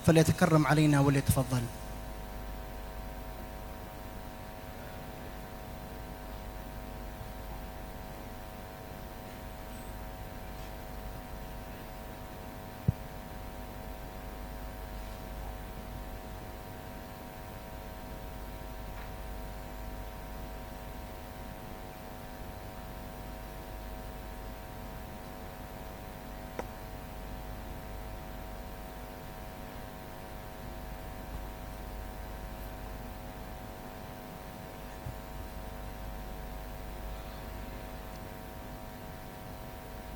فليتكرم علينا وليتفضل.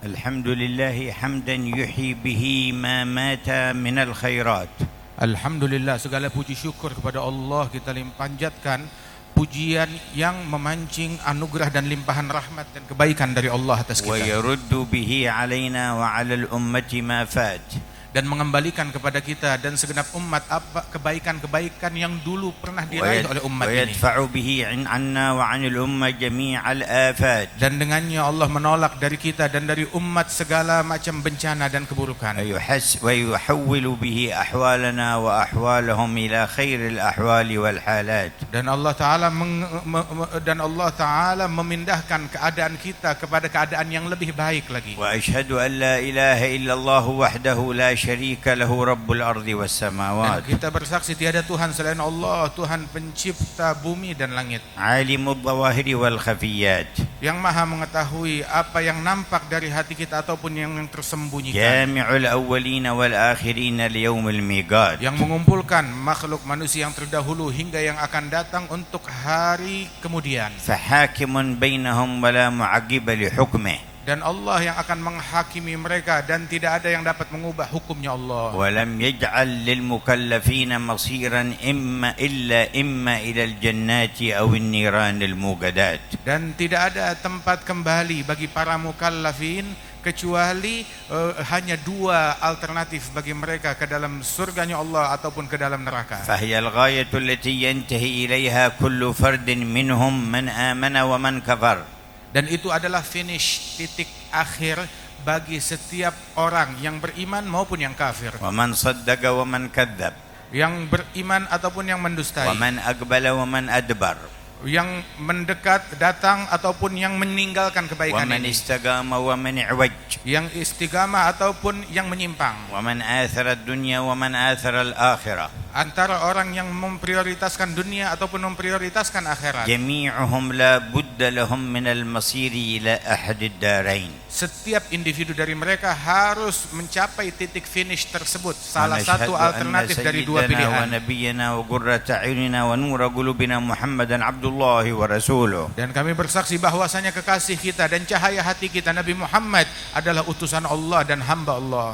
الحمد لله حمدا يحيي به ما مات من الخيرات. Alhamdulillah, segala puji syukur kepada Allah kita panjatkan pujian yang memancing anugerah dan limpahan rahmat dan kebaikan dari Allah atas kita. ويرد به علينا وعلى الأمة ما فات. Dan mengembalikan kepada kita dan segenap umat apa kebaikan-kebaikan yang dulu pernah diraih oleh umat ini. ويدفع به عنا وعن الأمة جميع الآفات. Dan dengannya Allah menolak dari kita dan dari umat segala macam bencana dan keburukan. ويحول به أحوالنا وأحوالهم إلى خير الأحوال والحالات. Dan Allah Taala memindahkan keadaan kita kepada keadaan yang lebih baik lagi. وأشهد أن لا إله إلا الله وحده لا شريك له رب الأرض والسماوات. Dan kita bersaksi tiada Tuhan selain Allah, Tuhan pencipta bumi dan langit. عالم الظواهر والخفيات. Yang maha mengetahui apa yang nampak dari hati kita ataupun yang tersembunyikan. جامع الأولين والآخرين ليوم الميقات. Yang mengumpulkan makhluk manusia yang terdahulu hingga yang akan datang untuk hari kemudian. فحاكم بينهم ولا معقب لحكمه. Dan Allah yang akan menghakimi mereka dan tidak ada yang dapat mengubah hukumnya Allah. ولم يجعل للمكلفين مصيرا إلا إلى الجنات أو النيران الموقدات. Dan tidak ada tempat kembali bagi para mukallafin kecuali hanya dua alternatif bagi mereka, ke dalam surganya Allah ataupun ke dalam neraka. فهي الغاية التي ينتهي إليها كل فرد منهم من آمن ومن كفر. Dan itu adalah finish, titik akhir bagi setiap orang yang beriman maupun yang kafir. ومن صدق ومن كذب. Yang beriman ataupun yang mendustai. ومن أقبل ومن أدبر. Yang mendekat datang ataupun yang meninggalkan kebaikan ومن ini. استقام ومن اعوج. Yang istiqamah ataupun yang menyimpang. ومن آثر الدنيا ومن آثر الآخرة. Antara orang yang memprioritaskan dunia ataupun memprioritaskan akhirat. جميعهم لا بد لهم من المصير إلى أحد الدارين. Setiap individu dari mereka harus mencapai titik finish tersebut, salah satu alternatif dari dua pilihan. ونبينا وقرة أعيننا ونور قلوبنا محمدا عبد الله ورسوله. Dan kami bersaksi bahwasanya kekasih kita dan cahaya hati kita Nabi Muhammad adalah utusan Allah dan hamba Allah.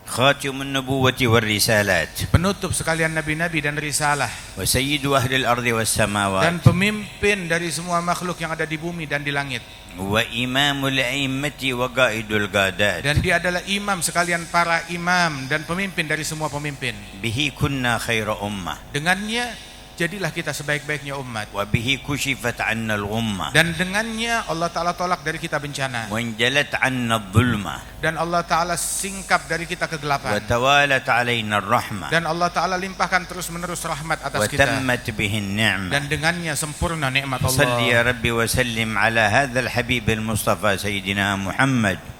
خاتم النبوة والرسالات. Penutup sekalian nabi-nabi dan risalah. وسيد أهل الأرض والسماوات. Dan pemimpin dari semua makhluk yang ada di bumi dan di langit. وإمام الأئمة وقائد القادات. Dan dia adalah imam sekalian para imam dan pemimpin dari semua pemimpin. به كنا خير أمة. Dengannya jadilah kita sebaik-baiknya umat. وبه كشفت عنا الغمة. Dan dengannya Allah Ta'ala tolak dari kita bencana. وانجلت عنا الظلمة. Dan Allah Ta'ala singkap dari kita kegelapan. وتوالت علينا الرحمة. Dan Allah Ta'ala limpahkan terus-menerus rahmat atas kita. وتمت به النعمة. Dan dengannya sempurna nikmat صل يا Allah. ربي وسلم على هذا الحبيب المصطفى سيدنا محمد.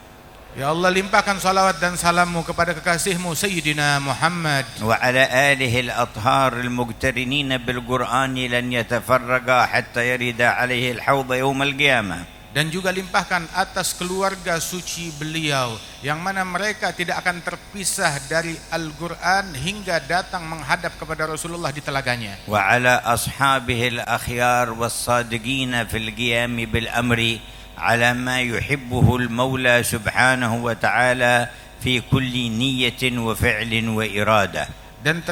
Ya Allah, limpahkan salawat dan salammu kepada kekasihmu Sayyidina Muhammad. وعلى آله الأطهار المقترنين بالقرآن لن يتفرقا حتى يرد عليه الحوض يوم القيامة. Dan juga limpahkan atas keluarga suci beliau, yang mana mereka tidak akan terpisah dari Al-Quran hingga datang menghadap kepada Rasulullah di telaganya. وعلى أصحابه الأخيار والصادقين في القيام بالأمر على ما يحبه المولى سبحانه وتعالى في كل نية وفعل وإرادة. Dan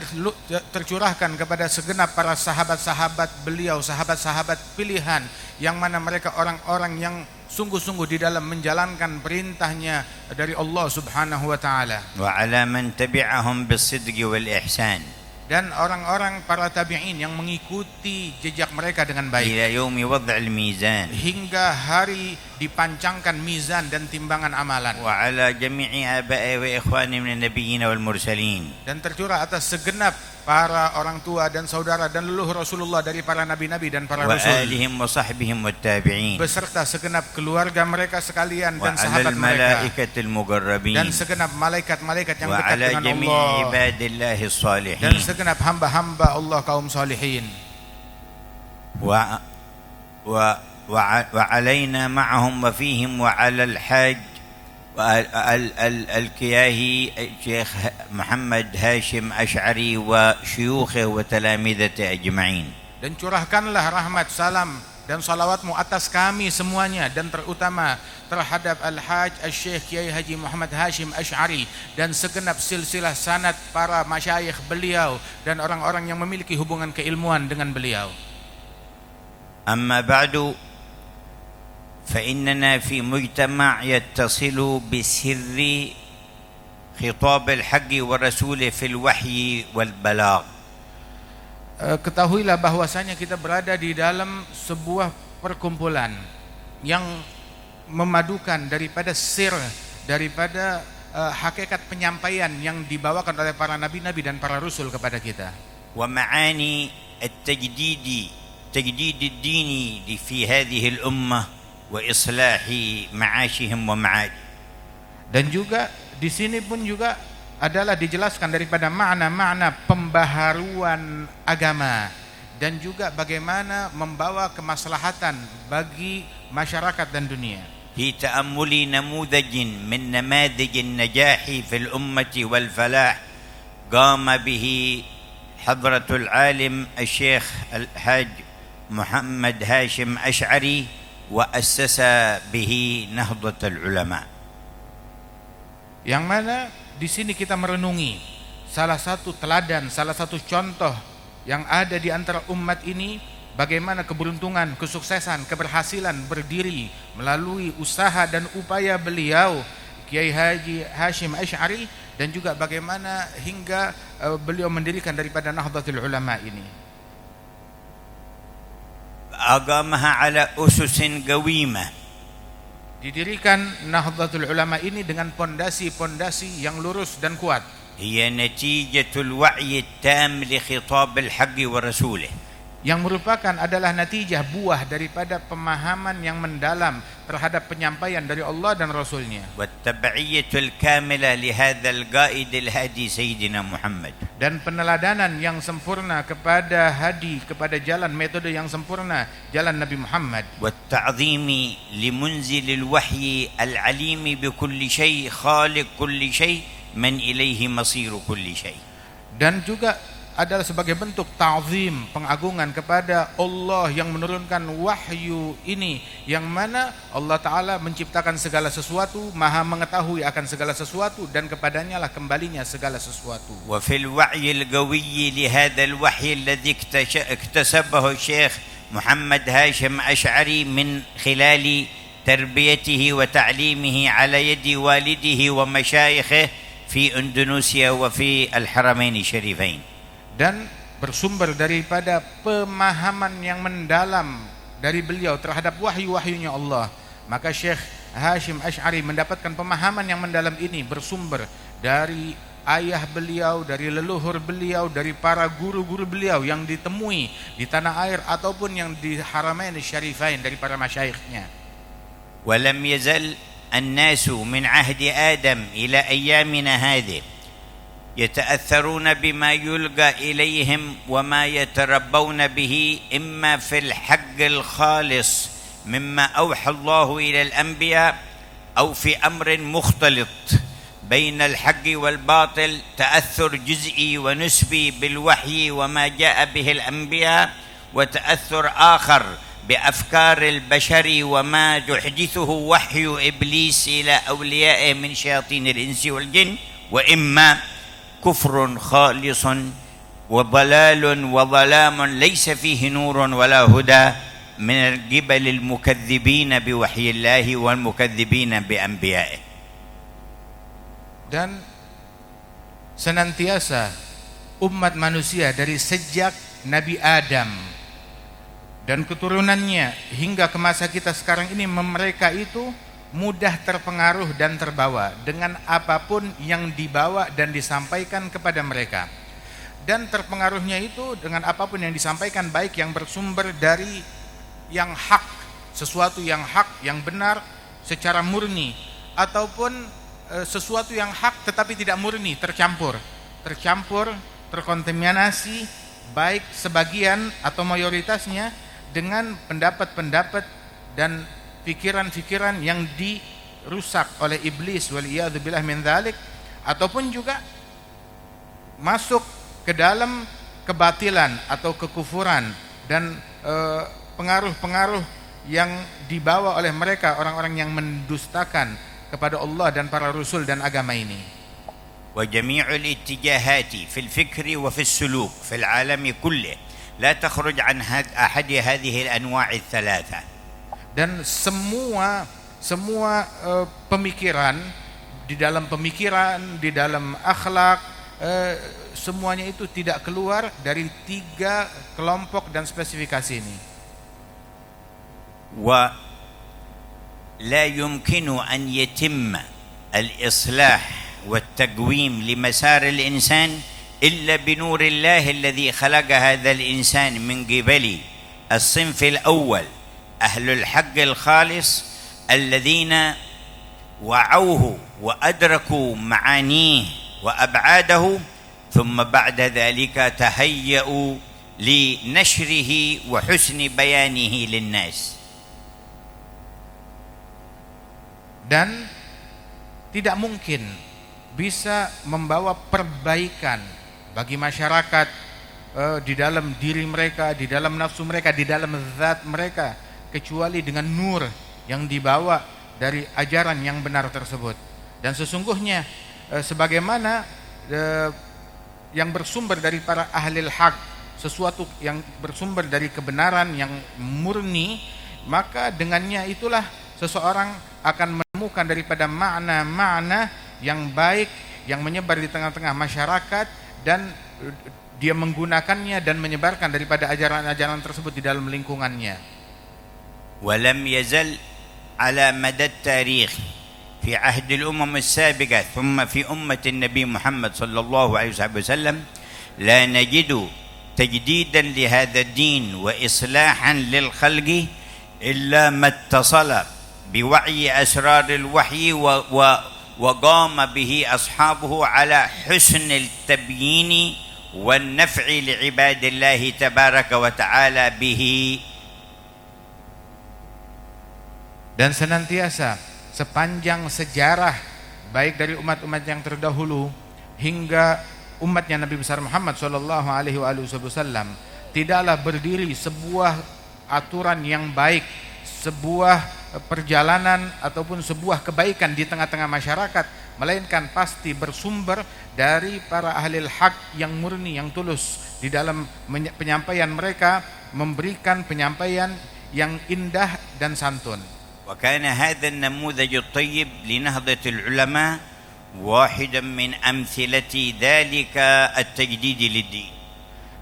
tercurahkan kepada segenap para sahabat-sahabat beliau, sahabat-sahabat pilihan, yang mana mereka orang-orang yang sungguh-sungguh di dalam menjalankan perintahnya dari Allah Subhanahu wa taala. وعلى من تبعهم بالصدق والإحسان. dan orang-orang para tabi'in yang mengikuti jejak mereka dengan baik إلى يوم وضع الميزان hingga hari dipancangkan mizan dan timbangan amalan, وعلى جميع آبائي وإخواني من النبيين والمرسلين dan tercurah atas segenap para orang tua dan saudara dan leluhur Rasulullah dari para nabi-nabi dan para rasul, وآلهم وصحبهم والتابعين beserta segenap keluarga mereka sekalian dan وعلى sahabat mereka, الملائكة dan المقربين segenap malaikat-malaikat yang dekat وعلى dengan جميع Allah, عباد الله dan الصالحين segenap hamba-hamba Allah kaum salihin. وعلينا معهم وفيهم وعلى الحاج الكياهي الشيخ محمد هاشم أشعري وشيوخه وتلامذته أجمعين. Dan curahkanlah rahmat, salam dan salawatmu atas kami semuanya, dan terutama terhadap Al-Hajj Al-Syekh Kiai Haji Muhammad Hashim Ash'ari dan segenap silsilah sanad para masyayikh beliau dan orang-orang yang memiliki hubungan keilmuan dengan beliau. أما بعد فإننا في مجتمع يتصل بسر خطاب الحق ورسوله في الوحي والبلاغ. Ketahuilah bahwasanya kita berada di dalam sebuah perkumpulan yang memadukan daripada sir, daripada hakikat penyampaian yang dibawakan oleh para nabi-nabi dan para rasul kepada kita, ومعاني تجديد الدين في هذه الأمة وإصلاح معاشهم ومعاد. dan juga di sini pun juga adalah dijelaskan daripada makna-makna pembaharuan agama dan juga bagaimana membawa kemaslahatan bagi masyarakat dan dunia. في تأمل نموذج من نماذج النجاح في الأمة والفلاح قام به حضرة العالم الشيخ الحاج محمد هاشم أشعري وأسس به نهضة العلماء. Yang mana di sini kita merenungi salah satu teladan, salah satu contoh yang ada di antara umat ini, bagaimana keberuntungan, kesuksesan, keberhasilan berdiri melalui usaha dan upaya beliau Kiai Haji Hashim Ash'ari, dan juga bagaimana hingga beliau mendirikan daripada Nahdlatul Ulama ini. أقامها على أسس قويمة. Didirikan Nahdlatul Ulama ini dengan pondasi-pondasi yang lurus dan kuat. هي نتيجة الوعي التام لخطاب الحق ورسوله. Yang merupakan adalah natijah, buah daripada pemahaman yang mendalam terhadap penyampaian dari Allah dan Rasulnya, والتبعية الكاملة لهذا القائد الهادي سيدنا محمد. dan peneladanan yang sempurna kepada kepada jalan metode yang sempurna, jalan Nabi Muhammad. والتعظيم لمنزل الوحي العليم بكل شيء خالق كل شيء من إليه مصير كل شيء. Dan juga adalah sebagai bentuk ta'zim, pengagungan kepada Allah yang menurunkan wahyu ini, yang mana Allah Ta'ala menciptakan segala sesuatu, maha mengetahui akan segala sesuatu, dan kepadanya lah kembalinya segala sesuatu. وفي الوعي القوي لهذا الوحي الذي اكتسبه الشيخ محمد هاشم أشعري من خلال تربيته وتعليمه على يد والده ومشايخه في أندونيسيا وفي الحرمين الشريفين. Dan bersumber daripada pemahaman yang mendalam dari beliau terhadap wahyu-wahyunya Allah, maka Syekh Hashim Ash'ari mendapatkan pemahaman yang mendalam ini bersumber dari ayah beliau, dari leluhur beliau, dari para guru-guru beliau yang ditemui di tanah air ataupun yang di Haramain Syarifain dari para masyayikhnya. ولم يزل الناس من عهد آدم إلى أيامنا هذه يتأثرون بما يلقى إليهم وما يتربون به إما في الحق الخالص مما أوحى الله إلى الأنبياء أو في أمر مختلط بين الحق والباطل، تأثر جزئي ونسبي بالوحي وما جاء به الأنبياء، وتأثر آخر بأفكار البشر وما تحدثه وحي إبليس إلى أوليائه من شياطين الإنس والجن، وإما كفر خالص وضلال وظلام ليس فيه نور ولا هدى من قبل المكذبين بوحي الله والمكذبين بأنبيائه. Dan senantiasa umat manusia dari sejak Nabi Adam dan keturunannya hingga ke masa kita sekarang ini, mereka itu mudah terpengaruh dan terbawa dengan apapun yang dibawa dan disampaikan kepada mereka. Dan terpengaruhnya itu dengan apapun yang disampaikan, baik yang bersumber dari yang hak, sesuatu yang hak, yang benar secara murni, ataupun sesuatu yang hak tetapi tidak murni, tercampur, terkontaminasi, baik sebagian atau mayoritasnya dengan pendapat-pendapat dan pikiran-pikiran yang dirusak oleh iblis, waliyadzubillah min dzalik, ataupun juga masuk ke dalam kebatilan atau kekufuran dan pengaruh-pengaruh yang dibawa oleh mereka, orang-orang yang mendustakan kepada Allah dan para rasul dan agama ini. وجميع الاتجاهات في الفكر وفي السلوك في العالم كله لا تخرج عن أحد هذه الأنواع الثلاثة. Dan semua pemikiran, di dalam akhlak, semuanya itu tidak keluar dari 3 kelompok dan spesifikasi ini. ولا يمكن أن يتم الإصلاح والتقويم لمسار الإنسان إلا بنور الله الذي خلق هذا الإنسان من قبل الصنف الأول أهل الحق الخالص الذين وعوه وأدركوا معانيه وأبعاده، ثم بعد ذلك تهيأوا لنشره وحسن بيانه للناس. Dan tidak mungkin bisa membawa perbaikan bagi masyarakat di dalam diri mereka, di dalam nafsu mereka, di dalam zat mereka, kecuali dengan nur yang dibawa dari ajaran yang benar tersebut. Dan sesungguhnya sebagaimana yang bersumber dari para ahlil haq, sesuatu yang bersumber dari kebenaran yang murni, maka dengannya itulah seseorang akan menemukan daripada makna-makna yang baik yang menyebar di tengah-tengah masyarakat, dan dia menggunakannya dan menyebarkan daripada ajaran-ajaran tersebut di dalam lingkungannya. ولم يزل على مدى التاريخ في عهد الأمم السابقة ثم في أمة النبي محمد صلى الله عليه وسلم لا نجد تجديدا لهذا الدين وإصلاحا للخلق إلا ما اتصل بوعي أسرار الوحي وقام به أصحابه على حسن التبيين والنفع لعباد الله تبارك وتعالى به. Dan senantiasa sepanjang sejarah baik dari umat-umat yang terdahulu hingga umatnya Nabi besar Muhammad sallallahu alaihi wasallam, tidaklah berdiri sebuah aturan yang baik, sebuah perjalanan ataupun sebuah kebaikan di tengah-tengah masyarakat, melainkan pasti bersumber dari para ahli haq yang murni, yang tulus di dalam penyampaian mereka, memberikan penyampaian yang indah dan santun. وكان هذا النموذج الطيب لنهضة العلماء واحدا من أمثلة ذلك التجديد للدين.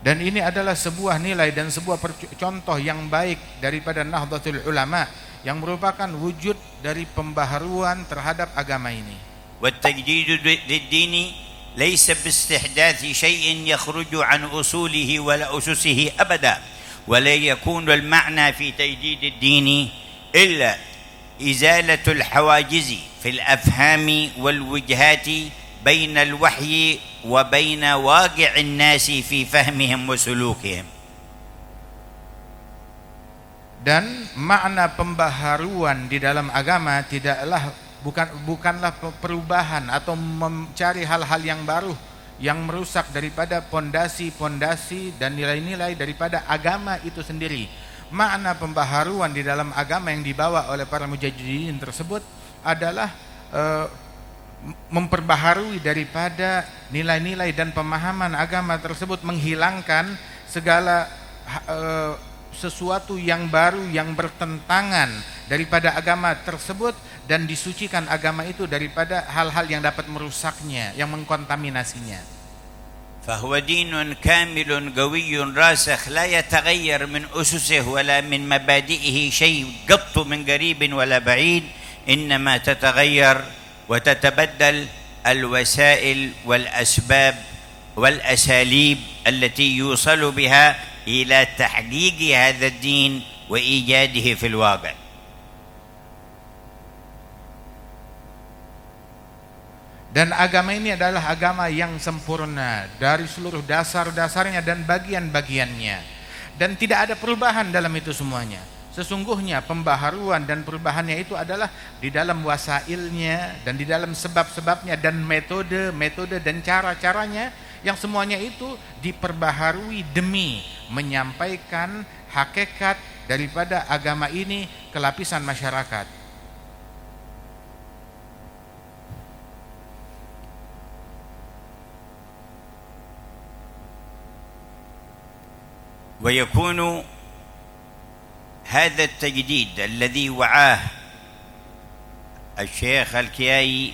Dan ini adalah sebuah nilai dan sebuah contoh yang baik daripada Nahdlatul Ulama yang merupakan wujud dari pembaharuan terhadap agama ini. والتجديد للدين ليس باستحداث شيء يخرج عن أصوله ولا أسسه أبدا، ولا يكون المعنى في تجديد الدين إلا إزالة الحواجز في الأفهام والوجهات بين الوحي وبين واقع الناس في فهمهم وسلوكهم. Dan makna pembaharuan di dalam agama bukanlah perubahan atau mencari hal-hal yang baru yang merusak daripada pondasi-pondasi dan nilai-nilai daripada agama itu sendiri. Makna pembaharuan di dalam agama yang dibawa oleh para mujaddidin tersebut adalah memperbaharui daripada nilai-nilai dan pemahaman agama tersebut, menghilangkan segala sesuatu yang baru yang bertentangan daripada agama tersebut, dan disucikan agama itu daripada hal-hal yang dapat merusaknya, yang mengkontaminasinya. فهو دين كامل قوي راسخ لا يتغير من أسسه ولا من مبادئه شيء قط من قريب ولا بعيد، إنما تتغير وتتبدل الوسائل والأسباب والأساليب التي يوصل بها إلى تحقيق هذا الدين وإيجاده في الواقع. Dan agama ini adalah agama yang sempurna dari seluruh dasar-dasarnya dan bagian-bagiannya. Dan tidak ada perubahan dalam itu semuanya. Sesungguhnya pembaharuan dan perubahannya itu adalah di dalam wasailnya dan di dalam sebab-sebabnya dan metode dan cara-caranya, yang semuanya itu diperbaharui demi menyampaikan hakikat daripada agama ini ke lapisan masyarakat. ويكون هذا التجديد الذي وعاه الشيخ الكيائي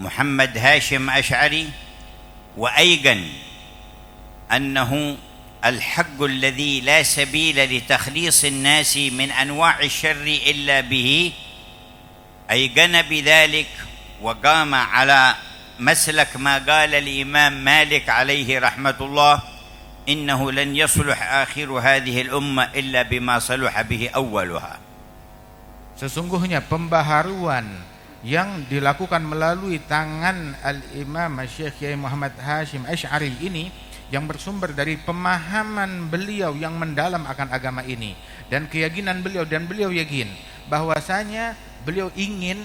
محمد هاشم أشعري وأيقن أنه الحق الذي لا سبيل لتخليص الناس من أنواع الشر إلا به، أيقن بذلك وقام على مسلك ما قال الإمام مالك عليه رحمة الله: إنه لن يصلح آخر هذه الأمة إلا بما صلح به أولها. Sesungguhnya pembaharuan yang dilakukan melalui tangan Al-Imam Syekh Kiai Muhammad Hashim Asy'ari ini, yang bersumber dari pemahaman beliau yang mendalam akan agama ini dan keyakinan beliau, dan beliau yakin bahwasanya beliau ingin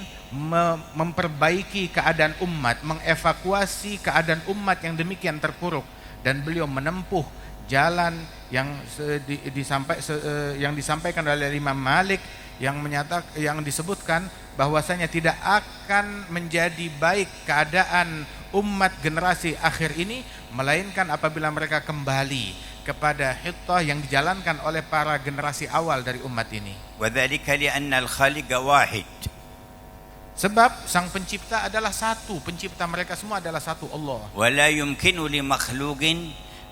memperbaiki keadaan umat, mengevakuasi keadaan umat yang demikian terpuruk, dan beliau menempuh jalan yang disampaikan oleh Imam Malik yang disebutkan bahwasanya tidak akan menjadi baik keadaan umat generasi akhir ini melainkan apabila mereka kembali kepada hittah yang dijalankan oleh para generasi awal dari umat ini. وذلك لأن الخالق واحد. Sebab sang pencipta adalah satu, pencipta mereka semua adalah satu, Allah. ولا يمكن لمخلوق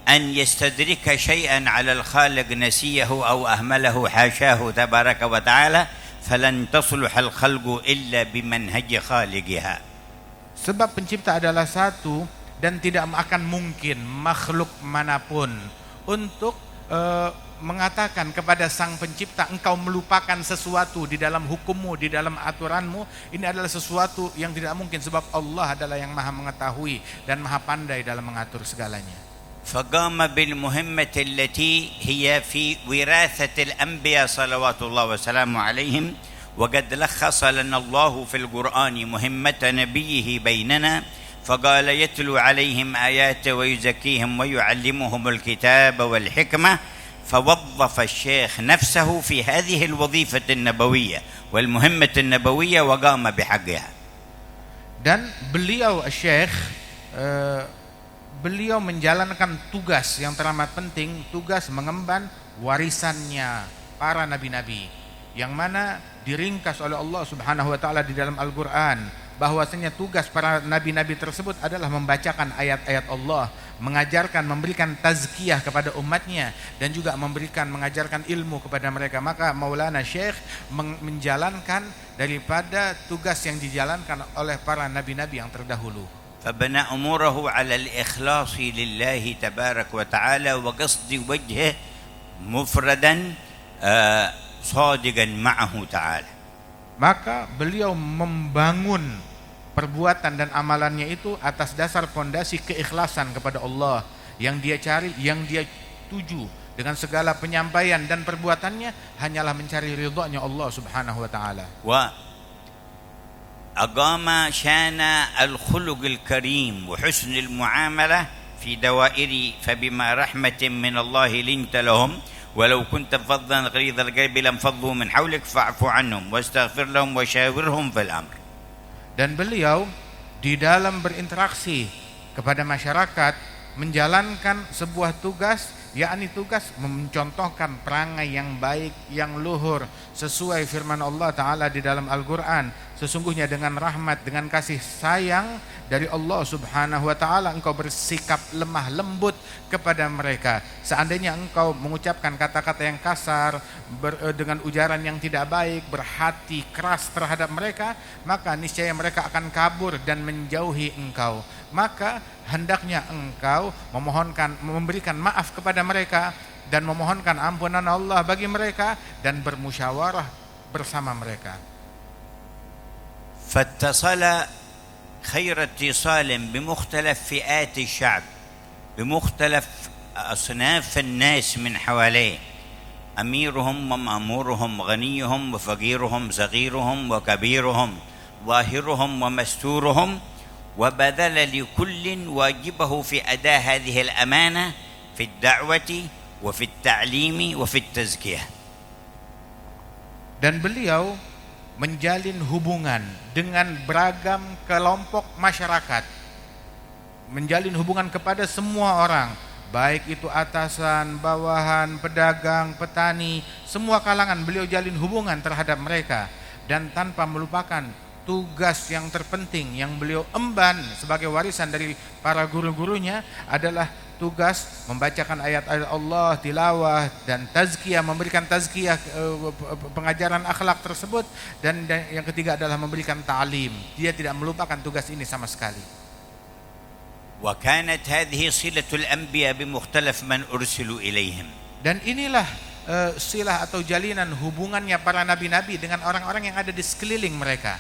أن يستدرك شيئا على الخالق نسيه أو أهمله حاشاه تبارك وتعالى، فلن تصلح الخلق إلا بمنهج خالقها. Sebab pencipta adalah satu dan tidak akan mungkin makhluk manapun untuk mengatakan kepada sang pencipta, engkau melupakan sesuatu di dalam hukummu, di dalam aturanmu. Ini adalah sesuatu yang tidak mungkin, sebab Allah adalah yang maha mengetahui dan maha pandai dalam mengatur segalanya. فقام بالمهمة التي هي في وراثة الأنبياء صلوات الله وسلامه عليهم، وقد لخص لنا الله في القرآن مهمة نبيه بيننا، فقال: يتلو عليهم آياته ويزكيهم ويعلمهم الكتاب والحكمة. فوظف الشيخ نفسه في هذه الوظيفة النبوية والمهمة النبوية وقام بحقها. Dan beliau Syekh beliau menjalankan tugas yang teramat penting, tugas mengemban warisannya para nabi-nabi, yang mana diringkas oleh Allah Subhanahu wa taala di dalam Al-Qur'an, bahwasanya tugas para nabi-nabi tersebut adalah membacakan ayat-ayat Allah, mengajarkan, memberikan tazkiyah kepada umatnya, dan juga mengajarkan ilmu kepada mereka. Maka Maulana Syekh menjalankan daripada tugas yang dijalankan oleh para nabi-nabi yang terdahulu. فبنى أموره على الإخلاص لله تبارك وتعالى وقصد وجهه مفردا صادقا معه تعالى. Maka beliau membangun perbuatan dan amalannya itu atas dasar fondasi keikhlasan kepada Allah yang dia cari, yang dia tuju dengan segala penyampaian dan perbuatannya hanyalah mencari ridhonya Allah Subhanahu wa taala. أقام شان الخلق الكريم وحسن المعاملة في دوائر فبما رحمة من الله لنت لهم ولو كنت فظا غليظ القلب لانفضوا من حولك فاعف عنهم واستغفر لهم وشاورهم في الأمر. Dan beliau di dalam berinteraksi kepada masyarakat menjalankan sebuah tugas, yakni tugas mencontohkan perangai yang baik, yang luhur sesuai firman Allah Ta'ala di dalam Al-Quran. sesungguhnya dengan rahmat, dengan kasih sayang dari Allah Subhanahu wa taala engkau bersikap lemah lembut kepada mereka. Seandainya engkau mengucapkan kata-kata yang kasar, dengan ujaran yang tidak baik, berhati keras terhadap mereka, maka niscaya mereka akan kabur dan menjauhi engkau. Maka hendaknya engkau memberikan maaf kepada mereka dan memohonkan ampunan Allah bagi mereka dan bermusyawarah bersama mereka. فاتصل خير اتصال بمختلف فئات الشعب، بمختلف أصناف الناس من حواليه، أميرهم ومأمورهم، غنيهم وفقيرهم، صغيرهم وكبيرهم، ظاهرهم ومستورهم، وبذل لكل واجبه في أداء هذه الأمانة في الدعوة وفي التعليم وفي التزكية. Dan beliau menjalin hubungan dengan beragam kelompok masyarakat, menjalin hubungan kepada semua orang, baik itu atasan, bawahan, pedagang, petani, semua kalangan beliau jalin hubungan terhadap mereka, dan tanpa melupakan tugas yang terpenting yang beliau emban sebagai warisan dari para guru-gurunya adalah tugas membacakan ayat-ayat Allah, tilawah, dan tazkiyah, memberikan tazkiyah, pengajaran akhlak tersebut, dan yang ketiga adalah memberikan ta'lim. Dia tidak melupakan tugas ini sama sekali. وكانت هذه صلة الأنبياء بمختلف من أرسلوا إليهم. Dan inilah silah atau jalinan hubungannya para nabi-nabi dengan orang-orang yang ada di sekeliling mereka.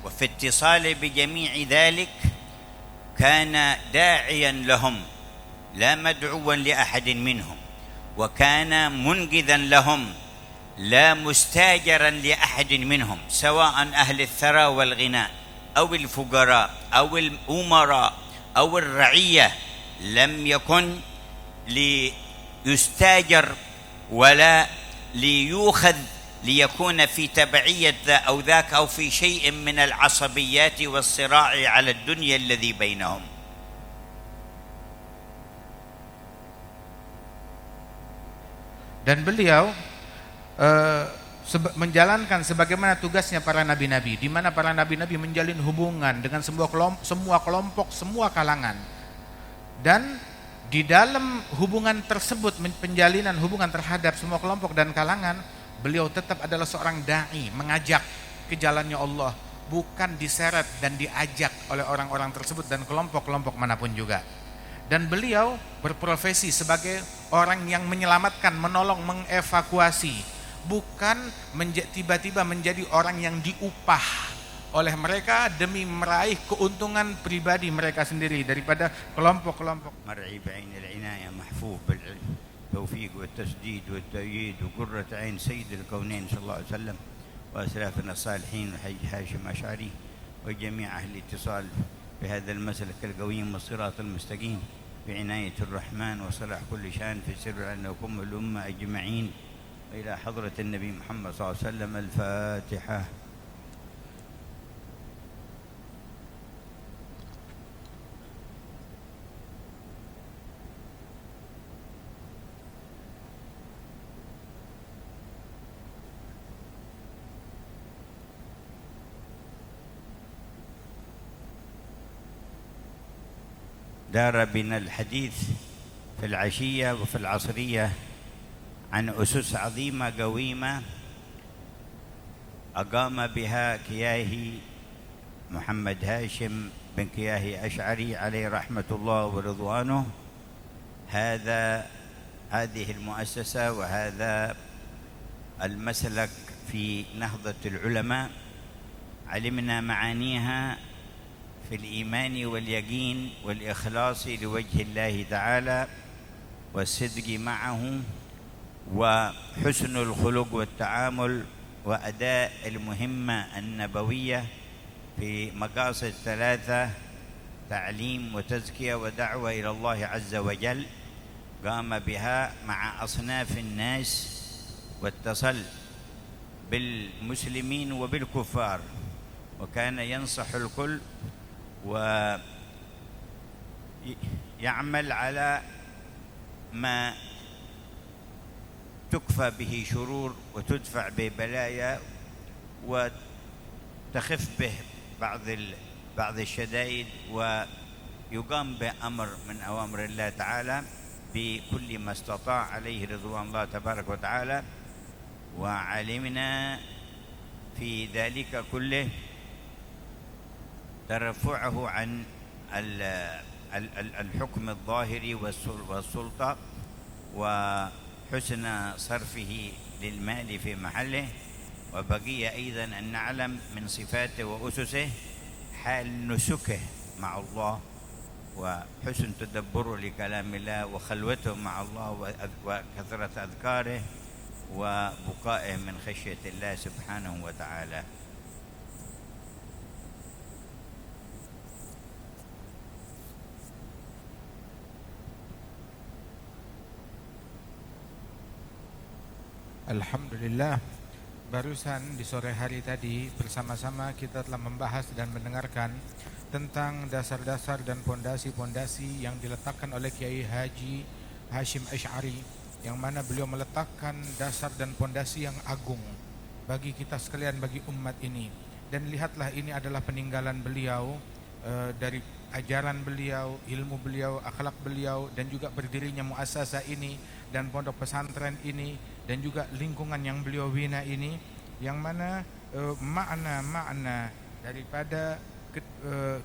وفي اتصاله بجميع ذلك كان داعيا لهم لا مدعوا لأحد منهم، وكان منقذا لهم لا مستاجرا لأحد منهم، سواء أهل الثراء والغناء أو الفقراء أو الأمراء أو الرعية، لم يكن ليستاجر ولا ليؤخذ ليكون في تبعية ذا أو ذاك أو في شيء من العصبيات والصراع على الدنيا الذي بينهم. Dan beliau menjalankan sebagaimana tugasnya para nabi-nabi, di mana para nabi-nabi menjalin hubungan dengan semua kelompok, semua kalangan. Dan di dalam hubungan tersebut, penjalinan hubungan terhadap semua kelompok dan kalangan, beliau tetap adalah seorang dai, mengajak ke jalannya Allah, bukan diseret dan diajak oleh orang-orang tersebut dan kelompok-kelompok manapun juga. Dan beliau berprofesi sebagai orang yang menyelamatkan, menolong, mengevakuasi, bukan tiba-tiba menjadi orang yang diupah oleh mereka demi meraih keuntungan pribadi mereka sendiri daripada kelompok-kelompok. مرعي بعين العناية محفوف بالتوفيق والتسديد والتأييد وقرة عين سيد الكونين صلى الله عليه وسلم وأسلافنا الصالحين الحج هاشم أشعري وجميع أهل الاتصال بهذا المسلك القويم والصراط المستقيم بعناية الرحمن وصلاح كل شان في سر أنكم الأمة أجمعين وإلى حضرة النبي محمد صلى الله عليه وسلم. الفاتحة. دار بنا الحديث في العشية وفي العصرية عن أسس عظيمة قويمة أقام بها كياهي محمد هاشم بن كياهي أشعري عليه رحمة الله ورضوانه. هذه المؤسسة وهذا المسلك في نهضة العلماء علمنا معانيها في الإيمان واليقين والإخلاص لوجه الله تعالى والصدق معه وحسن الخلق والتعامل وأداء المهمة النبوية في مقاصد ثلاثة: تعليم وتزكية ودعوة إلى الله عز وجل. قام بها مع أصناف الناس واتصل بالمسلمين وبالكفار، وكان ينصح الكل ويعمل على ما تكفى به شرور وتدفع به بلايا تخف به بعض الشدائد ويقام بأمر من أوامر الله تعالى بكل ما استطاع عليه رضوان الله تبارك وتعالى. وعلمنا في ذلك كله ترفعه عن الحكم الظاهري والسلطة وحسن صرفه للمال في محله. وبقي أيضا أن نعلم من صفاته وأسسه حال نسكه مع الله وحسن تدبره لكلام الله وخلوته مع الله وكثرة أذكاره وبقائه من خشية الله سبحانه وتعالى. Alhamdulillah, barusan di sore hari tadi bersama-sama kita telah membahas dan mendengarkan tentang dasar-dasar dan pondasi-pondasi yang diletakkan oleh Kiai Haji Hashim Asy'ari, yang mana beliau meletakkan dasar dan pondasi yang agung bagi kita sekalian, bagi umat ini. Dan lihatlah, ini adalah peninggalan beliau, dari ajaran beliau, ilmu beliau, akhlak beliau, dan juga berdirinya muassasah ini dan pondok pesantren ini, dan juga lingkungan yang beliau bina ini, yang mana makna-makna daripada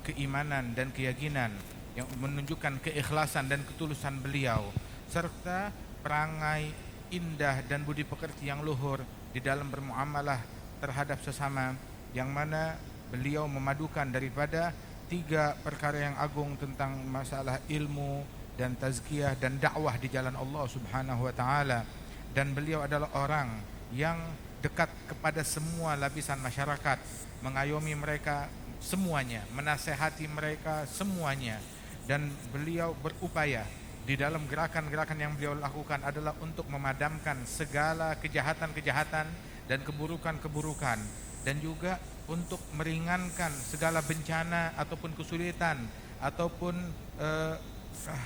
keimanan dan keyakinan yang menunjukkan keikhlasan dan ketulusan beliau, serta perangai indah dan budi pekerti yang luhur di dalam bermuamalah terhadap sesama, yang mana beliau memadukan daripada 3 perkara yang agung tentang masalah ilmu dan tazkiyah dan dakwah di jalan Allah Subhanahu wa taala. Dan beliau adalah orang yang dekat kepada semua lapisan masyarakat, mengayomi mereka semuanya, menasehati mereka semuanya. Dan beliau berupaya di dalam gerakan-gerakan yang beliau lakukan adalah untuk memadamkan segala kejahatan-kejahatan dan keburukan-keburukan, dan juga untuk meringankan segala bencana ataupun kesulitan ataupun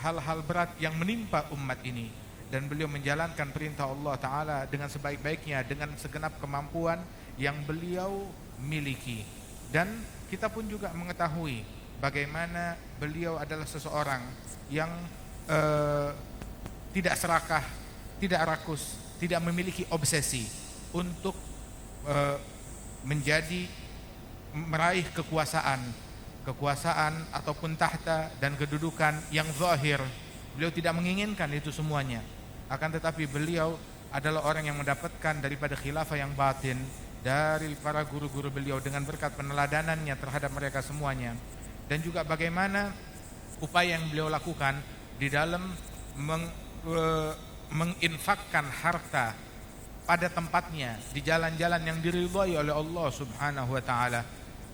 hal-hal berat yang menimpa umat ini. Dan beliau menjalankan perintah Allah Ta'ala dengan sebaik-baiknya, dengan segenap kemampuan yang beliau miliki. Dan kita pun juga mengetahui bagaimana beliau adalah seseorang yang tidak serakah, tidak rakus, tidak memiliki obsesi untuk meraih kekuasaan ataupun tahta dan kedudukan yang zahir. Beliau tidak menginginkan itu semuanya. Akan tetapi beliau adalah orang yang mendapatkan daripada khilafah yang batin dari para guru-guru beliau dengan berkat peneladanannya terhadap mereka semuanya. Dan juga bagaimana upaya yang beliau lakukan di dalam menginfakkan harta pada tempatnya di jalan-jalan yang diridhai oleh Allah Subhanahu wa taala.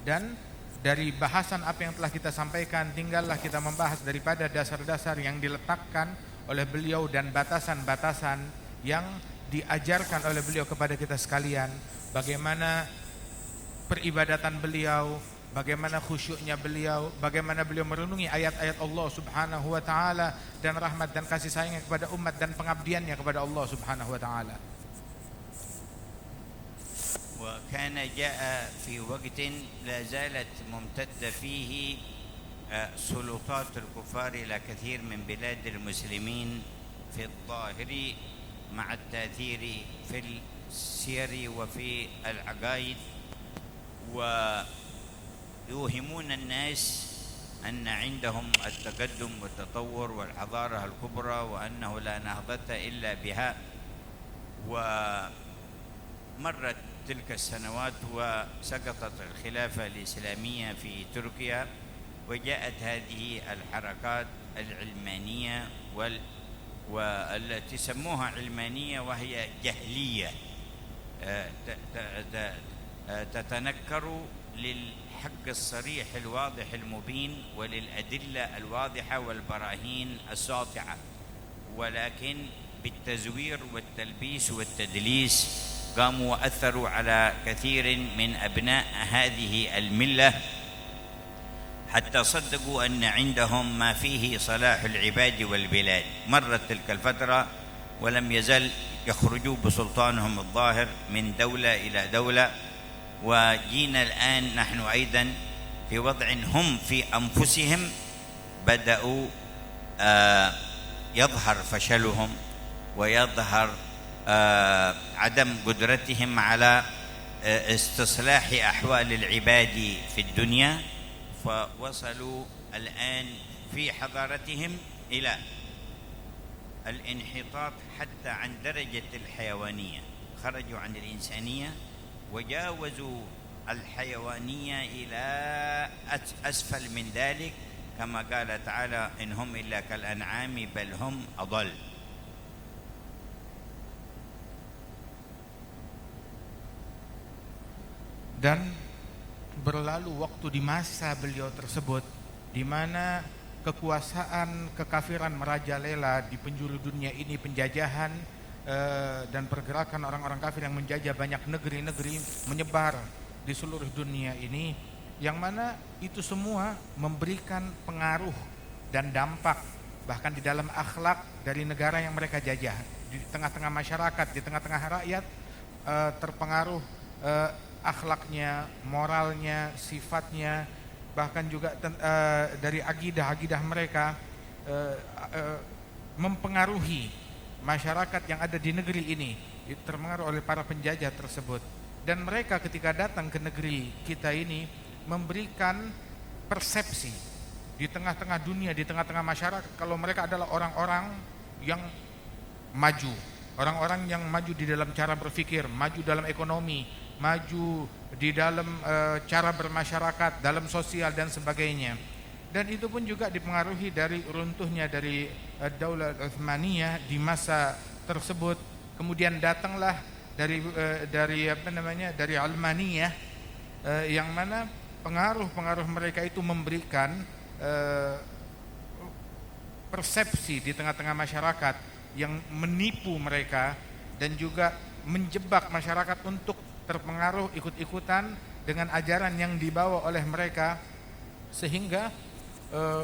Dan dari bahasan apa yang telah kita sampaikan, tinggallah kita membahas daripada dasar-dasar yang diletakkan oleh beliau dan batasan-batasan yang diajarkan oleh beliau kepada kita sekalian. Bagaimana peribadatan beliau, bagaimana khusyuknya beliau, bagaimana beliau merenungi ayat-ayat Allah Subhanahu wa taala dan rahmat dan kasih sayangnya kepada umat dan pengabdiannya kepada Allah Subhanahu wa taala. وكان جاء في وقت لا زالت ممتدة فيه سلطات الكفار إلى كثير من بلاد المسلمين في الظاهر مع التأثير في السير وفي العقائد، ويوهمون الناس أن عندهم التقدم والتطور والحضارة الكبرى وأنه لا نهضة إلا بها. ومرت تلك السنوات وسقطت الخلافة الإسلامية في تركيا، وجاءت هذه الحركات العلمانية والتي سموها علمانية وهي جهلية، تتنكر للحق الصريح الواضح المبين وللأدلة الواضحة والبراهين الساطعة، ولكن بالتزوير والتلبيس والتدليس قاموا وأثروا على كثير من أبناء هذه الملة حتى صدقوا أن عندهم ما فيه صلاح العباد والبلاد. مرت تلك الفترة ولم يزل يخرجوا بسلطانهم الظاهر من دولة إلى دولة، وجينا الآن نحن أيضا في وضع هم في أنفسهم بدأوا يظهر فشلهم ويظهر عدم قدرتهم على استصلاح أحوال العباد في الدنيا، فوصلوا الآن في حضارتهم إلى الانحطاط حتى عن درجة الحيوانية، خرجوا عن الإنسانية وجاوزوا الحيوانية إلى أسفل من ذلك، كما قال تعالى إن هم إلا كالأنعام بل هم أضل. Dan berlalu waktu di masa beliau tersebut di mana kekuasaan kekafiran merajalela di penjuru dunia ini, penjajahan dan pergerakan orang-orang kafir yang menjajah banyak negeri-negeri menyebar di seluruh dunia ini, yang mana itu semua memberikan pengaruh dan dampak bahkan di dalam akhlak dari negara yang mereka jajah. Di tengah-tengah masyarakat, di tengah-tengah rakyat terpengaruh akhlaknya, moralnya, sifatnya, bahkan juga dari akidah mereka mempengaruhi masyarakat yang ada di negeri ini, terpengaruh oleh para penjajah tersebut. Dan mereka ketika datang ke negeri kita ini memberikan persepsi di tengah-tengah dunia, di tengah-tengah masyarakat, kalau mereka adalah orang-orang yang maju, orang-orang yang maju di dalam cara berpikir, maju dalam ekonomi, maju di dalam cara bermasyarakat, dalam sosial dan sebagainya. Dan itu pun juga dipengaruhi dari runtuhnya dari Daulah Utsmaniyah di masa tersebut. Kemudian datanglah dari Almaniyah, yang mana pengaruh mereka itu memberikan persepsi di tengah-tengah masyarakat yang menipu mereka dan juga menjebak masyarakat untuk terpengaruh ikut-ikutan dengan ajaran yang dibawa oleh mereka, sehingga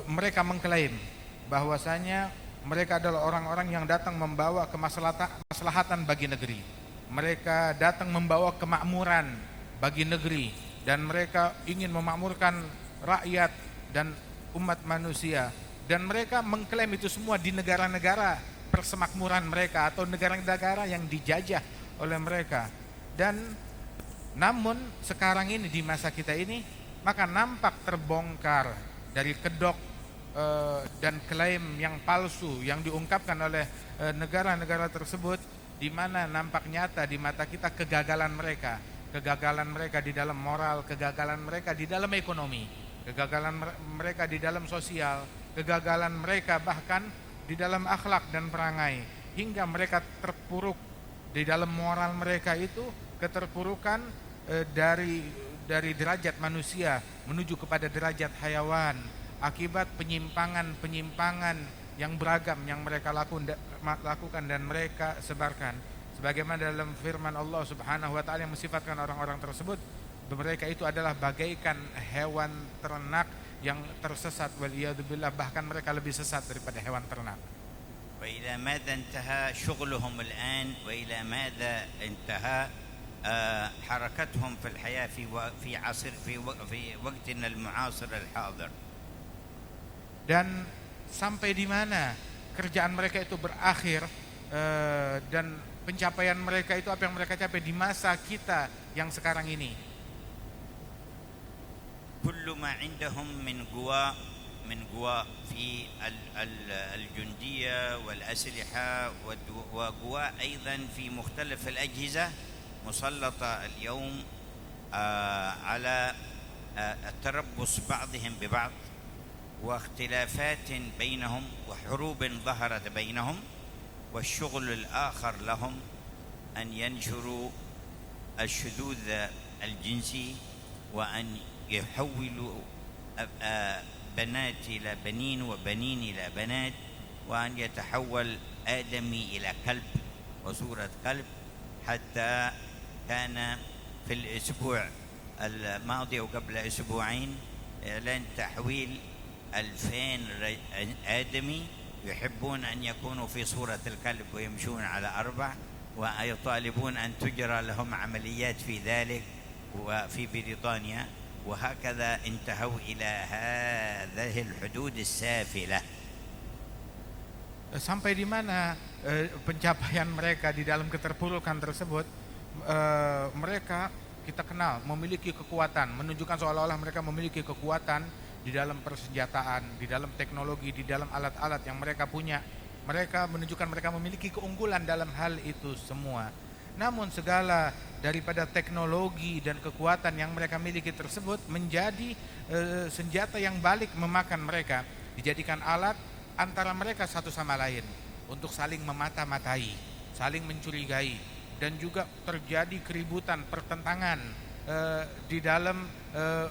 mereka mengklaim bahwasanya mereka adalah orang-orang yang datang membawa kemaslahatan bagi negeri. Mereka datang membawa kemakmuran bagi negeri dan mereka ingin memakmurkan rakyat dan umat manusia, dan mereka mengklaim itu semua di negara-negara persemakmuran mereka atau negara-negara yang dijajah oleh mereka. Dan namun sekarang ini di masa kita ini maka nampak terbongkar dari kedok dan klaim yang palsu yang diungkapkan oleh negara-negara tersebut, di mana nampak nyata di mata kita kegagalan mereka di dalam moral, kegagalan mereka di dalam ekonomi, kegagalan mereka di dalam sosial, kegagalan mereka bahkan di dalam akhlak dan perangai, hingga mereka terpuruk di dalam moral mereka itu, keterpurukan dari derajat manusia menuju kepada derajat hayawan akibat penyimpangan yang beragam yang mereka lakukan dan mereka sebarkan. Sebagaimana dalam firman Allah Subhanahu wa taala yang mensifatkan orang-orang tersebut, mereka itu adalah bagaikan hewan ternak yang tersesat, waliyadzubillah, bahkan mereka lebih sesat daripada hewan ternak. وإلى ماذا انتهى شغلهم الآن وإلى ماذا انتهى حركتهم في الحياة في وقتنا المعاصر الحاضر. Dan sampai di mana kerjaan mereka itu berakhir, dan pencapaian mereka itu apa yang mereka capai di masa kita yang sekarang ini. كل ما عندهم من قوى في الجندية والأسلحة وقوى أيضا في مختلف الأجهزة مسلطة اليوم على التربص بعضهم ببعض واختلافات بينهم وحروب ظهرت بينهم، والشغل الآخر لهم أن ينشروا الشذوذ الجنسي وأن يحولوا بنات إلى بنين وبنين إلى بنات، وأن يتحول آدمي إلى كلب وصورة كلب، حتى كان في الأسبوع الماضي وقبل أسبوعين إعلان تحويل 2000 آدمي يحبون أن يكونوا في صورة الكلب ويمشون على 4، ويطالبون أن تجرى لهم عمليات في ذلك، وفي بريطانيا، وهكذا انتهوا إلى هذه الحدود السافلة. Sampai di mana pencapaian mereka di dalam keterpurukan tersebut, mereka kita kenal memiliki kekuatan, menunjukkan seolah-olah mereka memiliki kekuatan di dalam persenjataan, di dalam teknologi, di dalam alat-alat yang mereka punya. Mereka menunjukkan mereka memiliki keunggulan dalam hal itu semua. Namun segala daripada teknologi dan kekuatan yang mereka miliki tersebut menjadi senjata yang balik memakan mereka, dijadikan alat antara mereka satu sama lain untuk saling memata-matai, saling mencurigai, dan juga terjadi keributan, pertentangan di dalam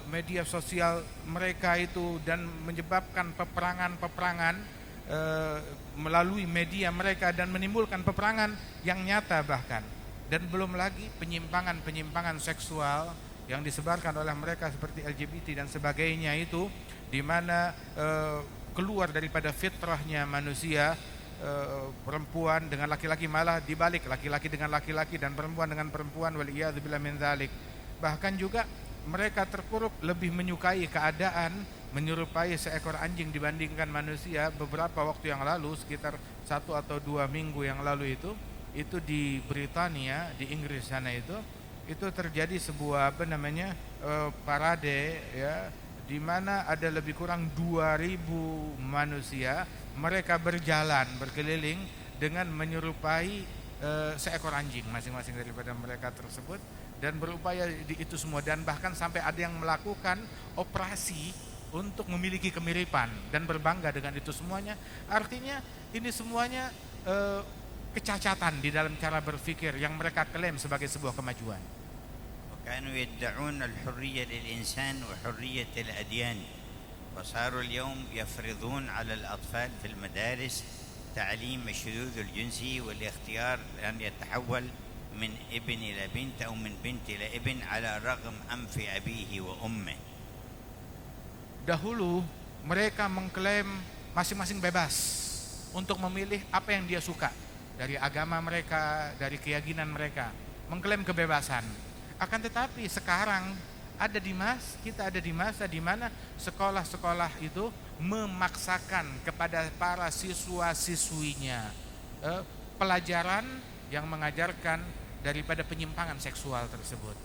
media sosial mereka itu, dan menyebabkan peperangan-peperangan melalui media mereka, dan menimbulkan peperangan yang nyata bahkan. Dan belum lagi penyimpangan-penyimpangan seksual yang disebarkan oleh mereka seperti LGBT dan sebagainya itu, di mana keluar daripada fitrahnya manusia, perempuan dengan laki-laki, malah dibalik, laki-laki dengan laki-laki dan perempuan dengan perempuan, waliyadzubillah min dzalik. Bahkan juga mereka terpuruk lebih menyukai keadaan menyerupai seekor anjing dibandingkan manusia. Beberapa waktu yang lalu, sekitar 1 atau 2 minggu yang lalu itu di Britania, di Inggris sana itu terjadi sebuah parade ya, di mana ada lebih kurang 2.000 manusia, mereka berjalan berkeliling dengan menyerupai seekor anjing masing-masing daripada mereka tersebut, dan berupaya di itu semua, dan bahkan sampai ada yang melakukan operasi untuk memiliki kemiripan dan berbangga dengan itu semuanya. Artinya ini semuanya kecacatan di dalam cara berpikir yang mereka klaim sebagai sebuah kemajuan. كانوا يدعون الحرية للإنسان وحرية الأديان، وصاروا اليوم يفرضون على الأطفال في المدارس تعليم الشذوذ الجنسي والاختيار أن يتحول من ابن إلى بنت أو من بنت إلى ابن على رغم أنف أبيه وأمه. Dahulu mereka mengklaim masing-masing bebas untuk memilih apa yang dia suka dari agama mereka, dari keyakinan mereka, mengklaim kebebasan. Akan tetapi sekarang kita ada di masa di mana sekolah-sekolah itu memaksakan kepada para siswa-siswinya pelajaran yang mengajarkan daripada penyimpangan seksual tersebut.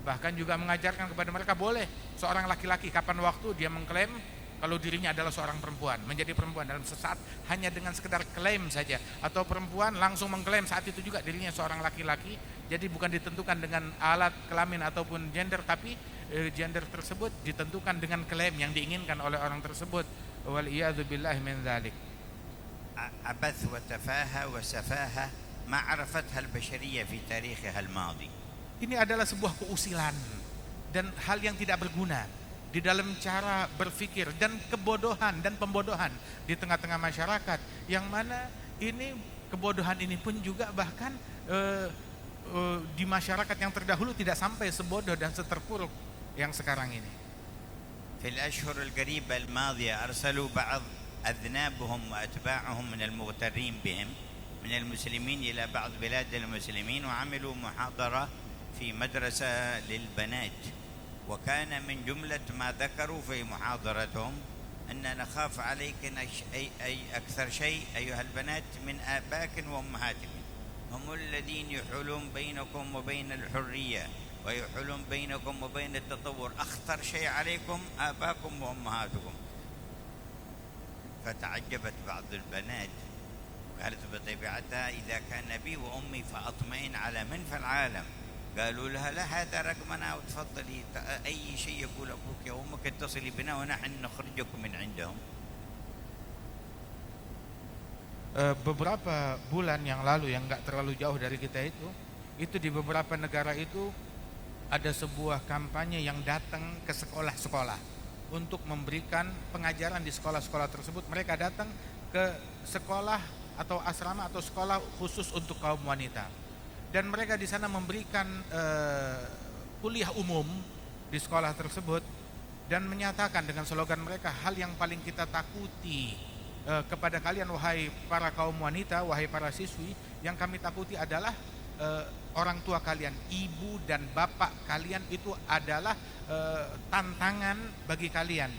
Bahkan juga mengajarkan kepada mereka boleh seorang laki-laki kapan waktu dia mengklaim kalau dirinya adalah seorang perempuan, menjadi perempuan dalam sesaat hanya dengan sekedar klaim saja, atau perempuan langsung mengklaim saat itu juga dirinya seorang laki-laki. Jadi bukan ditentukan dengan alat kelamin ataupun gender, tapi gender tersebut ditentukan dengan klaim yang diinginkan oleh orang tersebut. Waliyadzubillah min dzalik. عبث وتفاهة وسفاهة ما عرفتها البشرية في تاريخها الماضي. Ini adalah sebuah keusilan dan hal yang tidak berguna di dalam cara berpikir, dan kebodohan dan pembodohan di tengah-tengah masyarakat, yang mana ini kebodohan ini pun juga bahkan di masyarakat yang terdahulu tidak sampai sebodoh dan seterpuruk yang sekarang ini. في الأشهر القريبة الماضية أرسلوا بعض أذنابهم وأتباعهم من المغترين بهم من المسلمين إلى بعض بلاد المسلمين، وعملوا محاضرة في مدرسة للبنات، وكان من جملة ما ذكروا في محاضرتهم أن نخاف عليكن أي أكثر شيء أيها البنات من آبائكن وأمهاتكن، هم الذين يحولون بينكم وبين الحرية ويحولون بينكم وبين التطور، أخطر شيء عليكم آباءكم وأمهاتكم. فتعجبت بعض البنات قالت بطبيعتها إذا كان أبي وأمي فأطمئن على من في العالم. قالوا لها لا، هذا رقمنا وتفضلي أي شيء يقول أبوك يا أمك اتصلي بنا ونحن نخرجكم من عندهم. Beberapa bulan yang lalu, yang nggak terlalu jauh dari kita itu di beberapa negara itu ada sebuah kampanye yang datang ke sekolah-sekolah untuk memberikan pengajaran di sekolah-sekolah tersebut. Mereka datang ke sekolah atau asrama atau sekolah khusus untuk kaum wanita, dan mereka di sana memberikan kuliah umum di sekolah tersebut, dan menyatakan dengan slogan mereka, hal yang paling kita takuti kepada kalian wahai para kaum wanita, wahai para siswi, yang kami takuti adalah orang tua kalian, ibu dan bapak kalian itu adalah tantangan bagi kalian.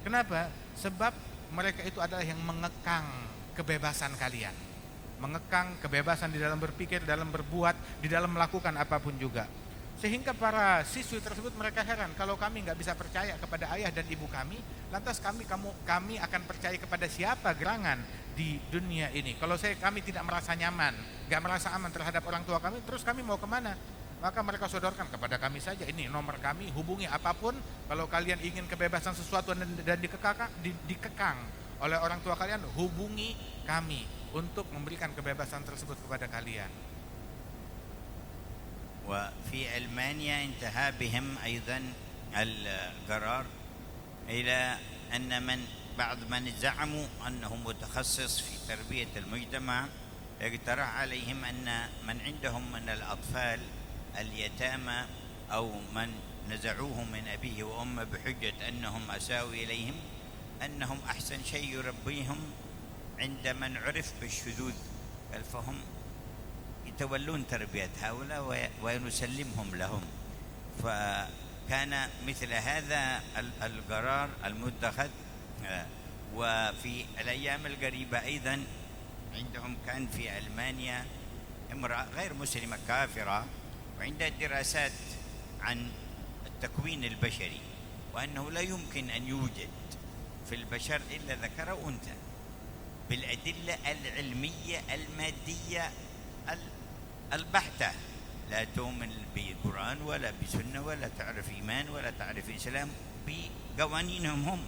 Kenapa? Sebab mereka itu adalah yang mengekang kebebasan kalian, mengekang kebebasan di dalam berpikir, dalam berbuat, di dalam melakukan apapun juga. Sehingga para siswi tersebut mereka heran, kalau kami nggak bisa percaya kepada ayah dan ibu kami, lantas kami akan percaya kepada siapa gerangan di dunia ini? Kalau kami tidak merasa nyaman, nggak merasa aman terhadap orang tua kami, terus kami mau kemana? Maka mereka sodorkan kepada kami saja, ini nomor kami, hubungi apapun. Kalau kalian ingin kebebasan sesuatu dan dikekang oleh orang tua kalian, hubungi kami untuk memberikan kebebasan tersebut kepada kalian. وفي ألمانيا انتهى بهم أيضا القرار إلى أن بعض من زعموا أنه متخصص في تربية المجتمع اقترح عليهم أن من عندهم من الأطفال اليتامى أو من نزعوهم من أبيه وأمه بحجة أنهم أساءوا إليهم أنهم أحسن شيء يربيهم عند من عرف بالشذوذ، فهم يتولون تربية هؤلاء ونسلمهم لهم. فكان مثل هذا القرار المتخذ. وفي الأيام القريبة أيضا عندهم كان في ألمانيا امرأة غير مسلمة كافرة وعندها دراسات عن التكوين البشري وأنه لا يمكن أن يوجد في البشر إلا ذكر وأنثى بالأدلة العلمية المادية البحتة، لا تؤمن بالقرآن ولا بسنة ولا تعرف إيمان ولا تعرف إسلام، بقوانينهم هم،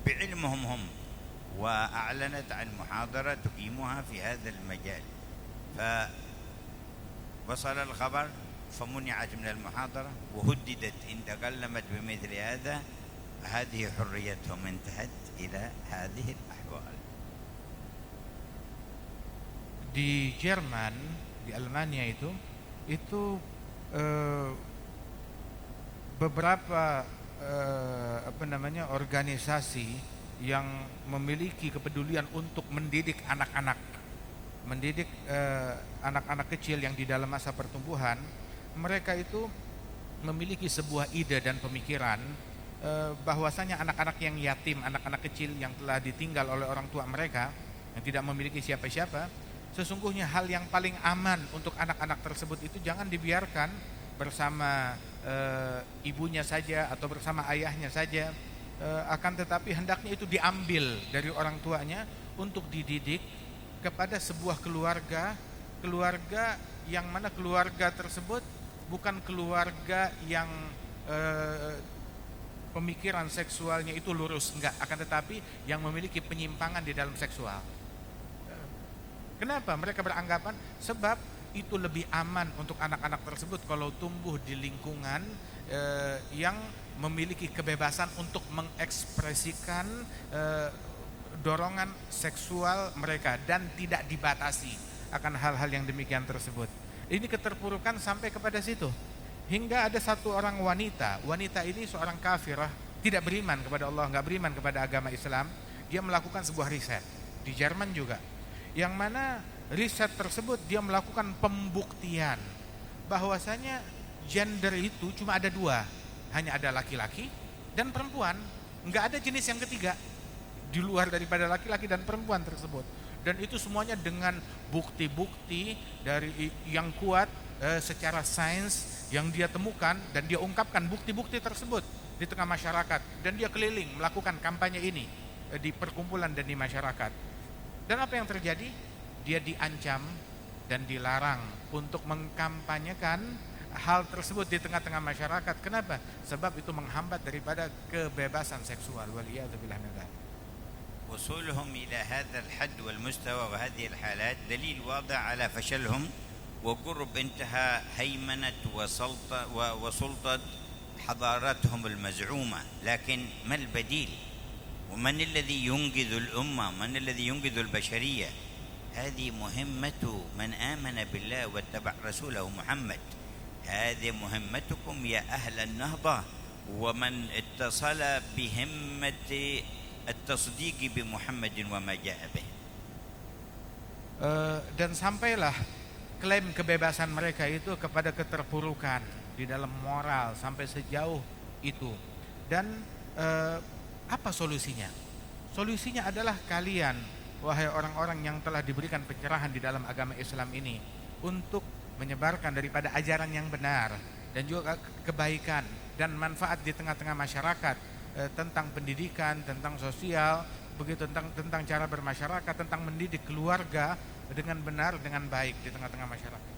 بعلمهم هم. وأعلنت عن محاضرة تقيمها في هذا المجال، فوصل الخبر فمنعت من المحاضرة وهددت إن تكلمت بمثل هذا هذه حريتهم انتهت إلى هذه الأحوال. Di Jerman, di Almania itu beberapa organisasi yang memiliki kepedulian untuk mendidik anak-anak kecil yang di dalam masa pertumbuhan. Mereka itu memiliki sebuah ide dan pemikiran bahwasanya anak-anak yang yatim, anak-anak kecil yang telah ditinggal oleh orang tua mereka, yang tidak memiliki siapa-siapa, sesungguhnya hal yang paling aman untuk anak-anak tersebut itu jangan dibiarkan bersama ibunya saja atau bersama ayahnya saja, akan tetapi hendaknya itu diambil dari orang tuanya untuk dididik kepada sebuah keluarga yang mana keluarga tersebut bukan keluarga yang pemikiran seksualnya itu lurus, enggak, akan tetapi yang memiliki penyimpangan di dalam seksual. Kenapa? Mereka beranggapan sebab itu lebih aman untuk anak-anak tersebut kalau tumbuh di lingkungan yang memiliki kebebasan untuk mengekspresikan dorongan seksual mereka dan tidak dibatasi akan hal-hal yang demikian tersebut. Ini keterpurukan sampai kepada situ, hingga ada satu orang wanita ini seorang kafirah, tidak beriman kepada Allah, nggak beriman kepada agama Islam. Dia melakukan sebuah riset di Jerman juga, yang mana riset tersebut dia melakukan pembuktian bahwasanya gender itu cuma ada dua, hanya ada laki-laki dan perempuan, nggak ada jenis yang ketiga di luar daripada laki-laki dan perempuan tersebut. Dan itu semuanya dengan bukti-bukti dari yang kuat secara sains yang dia temukan, dan dia ungkapkan bukti-bukti tersebut di tengah masyarakat, dan dia keliling melakukan kampanye ini di perkumpulan dan di masyarakat. Dan apa yang terjadi? Dia diancam dan dilarang untuk mengkampanyekan hal tersebut di tengah-tengah masyarakat. Kenapa? Sebab itu menghambat daripada kebebasan seksual. Waliyadzubillah min dzalik. وصولهم إلى هذا الحد والمستوى وهذه الحالات دليل واضح على فشلهم وقرب انتهى هيمنة وسلطة حضارتهم المزعومة. لكن ما البديل؟ ومن الذي ينقذ الأمة؟ من الذي ينقذ البشرية؟ هذه مهمة من آمن بالله واتبع رسوله محمد. هذه مهمتكم يا أهل النهضة ومن اتصل بهمة التصديق بمحمد وما جاء به. Dan sampailah klaim kebebasan mereka itu kepada keterpurukan di dalam moral sampai sejauh itu. Dan apa solusinya? Solusinya adalah kalian, wahai orang-orang yang telah diberikan pencerahan di dalam agama Islam ini, untuk menyebarkan daripada ajaran yang benar dan juga kebaikan dan manfaat di tengah-tengah masyarakat, tentang pendidikan, tentang sosial, begitu tentang cara bermasyarakat, tentang mendidik keluarga dengan benar, dengan baik di tengah-tengah masyarakat.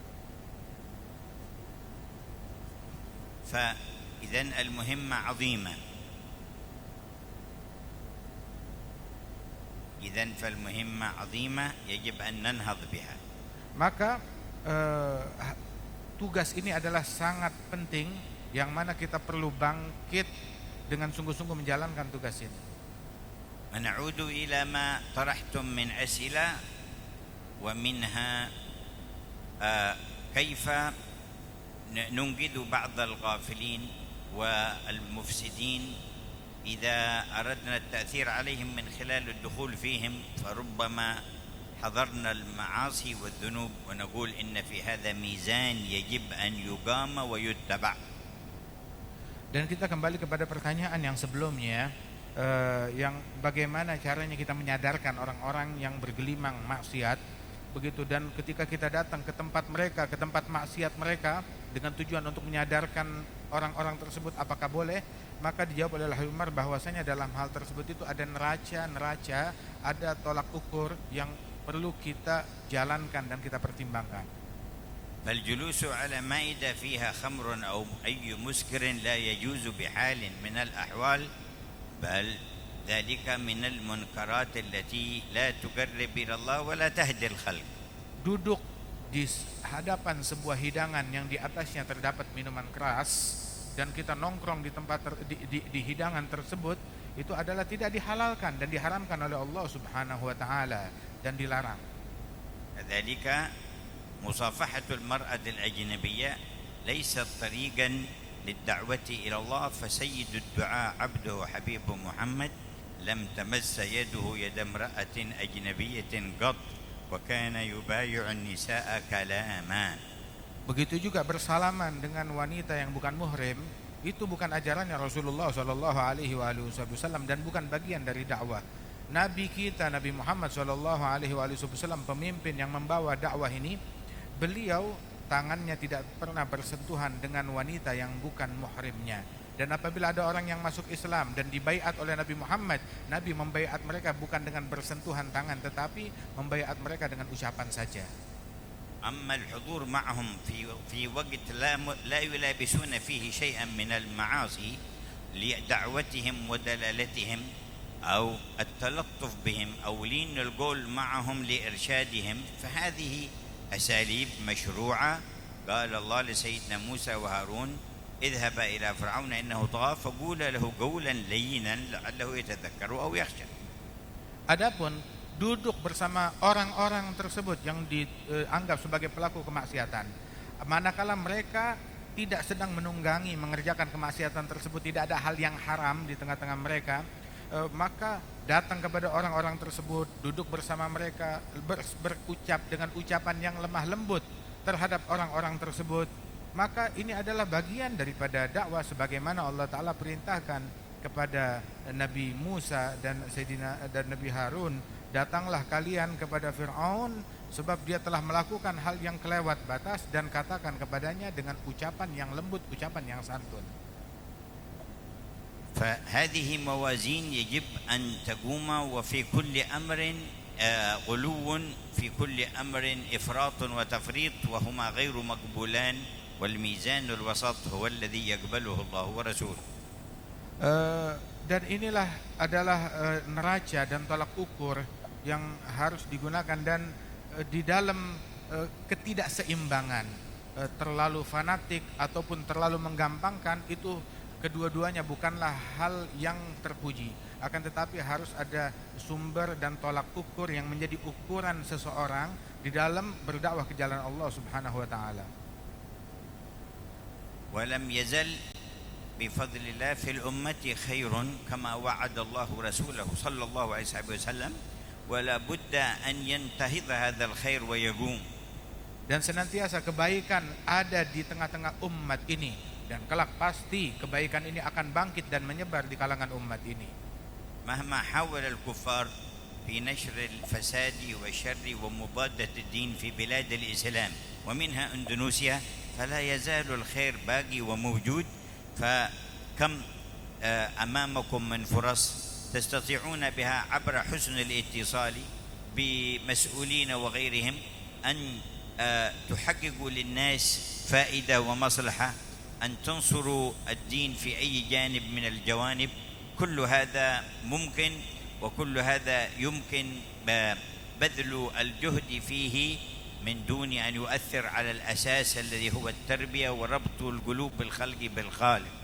فإذن المهمة عظيمة. إذن فالمهمة عظيمة يجب أن ننهض بها. Maka tugas ini adalah sangat penting, yang mana kita perlu bangkit dengan sungguh-sungguh menjalankan tugas ini. ونعود إلى ما طرحتم من أسئلة ومنها كيف ننقذ بعض الغافلين والمفسدين إذا أردنا التأثير عليهم من خلال الدخول فيهم، فربما حضرنا المعاصي والذنوب ونقول إن في هذا ميزان يجب أن يقام ويتبع. Dan kita kembali kepada pertanyaan yang sebelumnya, yang bagaimana caranya kita menyadarkan orang-orang yang bergelimang maksiat, begitu, dan ketika kita datang ke tempat mereka, ke tempat maksiat mereka dengan tujuan untuk menyadarkan orang-orang tersebut apakah boleh, maka dijawab oleh Umar bahwasanya dalam hal tersebut itu ada neraca, ada tolak ukur yang perlu kita jalankan dan kita pertimbangkan. فالجلوس على مائدة فيها خمر أو أي مسكر لا يجوز بحال من الأحوال، بل ذلك من المنكرات التي لا تقرب إلى الله ولا تهدي الخلق. Duduk di hadapan sebuah hidangan yang di atasnya terdapat minuman keras dan kita nongkrong di tempat di hidangan tersebut, itu adalah tidak dihalalkan dan diharamkan oleh Allah Subhanahu wa taala dan dilarang. ذلك مصافحة المرأة الأجنبية ليست طريقا للدعوة إلى الله، فسيد الدعاء عبده حبيب محمد لم تمس يده يد امرأة أجنبية قط وكان يبايع النساء كلاما. Begitu juga bersalaman dengan wanita yang bukan muhrim, itu bukan ajarannya Rasulullah Shallallahu Alaihi Wasallam dan bukan bagian dari dakwah Nabi kita, Nabi Muhammad Shallallahu Alaihi Wasallam, pemimpin yang membawa dakwah ini. Beliau tangannya tidak pernah bersentuhan dengan wanita yang bukan muhrimnya. Dan apabila ada orang yang masuk Islam dan dibaiat oleh Nabi Muhammad, Nabi membaiat mereka bukan dengan bersentuhan tangan, tetapi membaiat mereka dengan ucapan saja. أما الحضور معهم في وقت لا يلابسون فيه شيئا من المعاصي لدعوتهم ودلالتهم أو التلطف بهم أو لين القول معهم لإرشادهم، فهذه أساليب مشروعة. قال الله لسيدنا موسى وهارون اذهبا إلى فرعون إنه طغى فقولا له قولا لينا لعله يتذكر أو يخشى. Adapun duduk bersama orang-orang tersebut yang dianggap sebagai pelaku kemaksiatan, manakala mereka tidak sedang menunggangi mengerjakan kemaksiatan tersebut, tidak ada hal yang haram di tengah-tengah mereka, maka datang kepada orang-orang tersebut, duduk bersama mereka, berucap dengan ucapan yang lemah lembut terhadap orang-orang tersebut, maka ini adalah bagian daripada dakwah sebagaimana Allah Ta'ala perintahkan kepada Nabi Musa dan Nabi Harun, datanglah kalian kepada Fir'aun sebab dia telah melakukan hal yang kelewat batas, dan katakan kepadanya dengan ucapan yang lembut, ucapan yang santun. فهذه موازين يجب أن تقوم، وفي كل أمر غلو، في كل أمر إفراط وتفريط، وهما غير مقبولان، والميزان الوسط هو الذي يقبله الله ورسوله. Dan inilah adalah neraca dan tolak ukur yang harus digunakan, dan di dalam ketidakseimbangan, terlalu fanatik ataupun terlalu menggampangkan, itu kedua-duanya bukanlah hal yang terpuji. Akan tetapi harus ada sumber dan tolak ukur yang menjadi ukuran seseorang di dalam berdakwah ke jalan Allah Subhanahu wa taala. ولم يزل بفضل الله في الأمة خير كما وعد الله رسوله صلى الله عليه وسلم، ولا بد أن ينتهض هذا الخير ويقوم. dan senantiasa kebaikan ada di tengah-tengah umat ini, dan kelak pasti kebaikan ini akan bangkit dan menyebar di kalangan umat ini. مهما حاول الكفار في نشر الفساد والشر ومضادة الدين في بلاد الإسلام ومنها إندونيسيا فلا يزال الخير باقي وموجود. فكم أمامكم من فرص تستطيعون بها عبر حسن الاتصال بمسؤولين وغيرهم أن تحققوا للناس فائدة ومصلحة، أن تنصروا الدين في أي جانب من الجوانب. كل هذا ممكن، وكل هذا يمكن بذل الجهد فيه من دون أن يؤثر على الأساس الذي هو التربية وربط القلوب بالخلق بالخالق.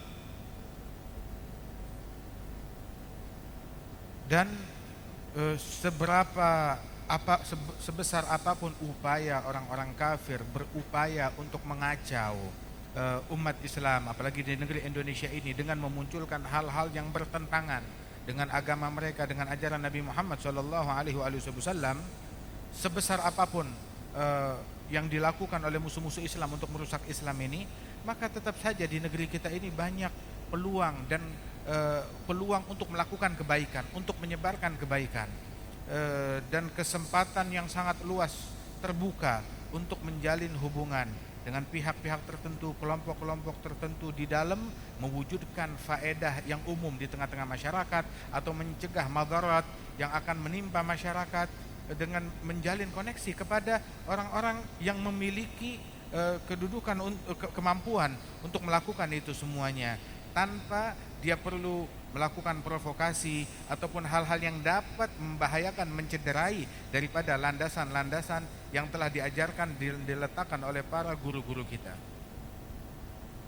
Dan sebesar apapun upaya orang-orang kafir berupaya untuk mengacau umat Islam, apalagi di negeri Indonesia ini, dengan memunculkan hal-hal yang bertentangan dengan agama mereka, dengan ajaran Nabi Muhammad SAW, sebesar apapun yang dilakukan oleh musuh-musuh Islam untuk merusak Islam ini, maka tetap saja di negeri kita ini banyak peluang dan peluang untuk melakukan kebaikan, untuk menyebarkan kebaikan, dan kesempatan yang sangat luas terbuka untuk menjalin hubungan dengan pihak-pihak tertentu, kelompok-kelompok tertentu di dalam mewujudkan faedah yang umum di tengah-tengah masyarakat atau mencegah madarat yang akan menimpa masyarakat dengan menjalin koneksi kepada orang-orang yang memiliki kedudukan, kemampuan untuk melakukan itu semuanya, tanpa dia perlu melakukan provokasi ataupun hal-hal yang dapat membahayakan, mencederai daripada landasan-landasan yang telah diajarkan, diletakkan oleh para guru-guru kita.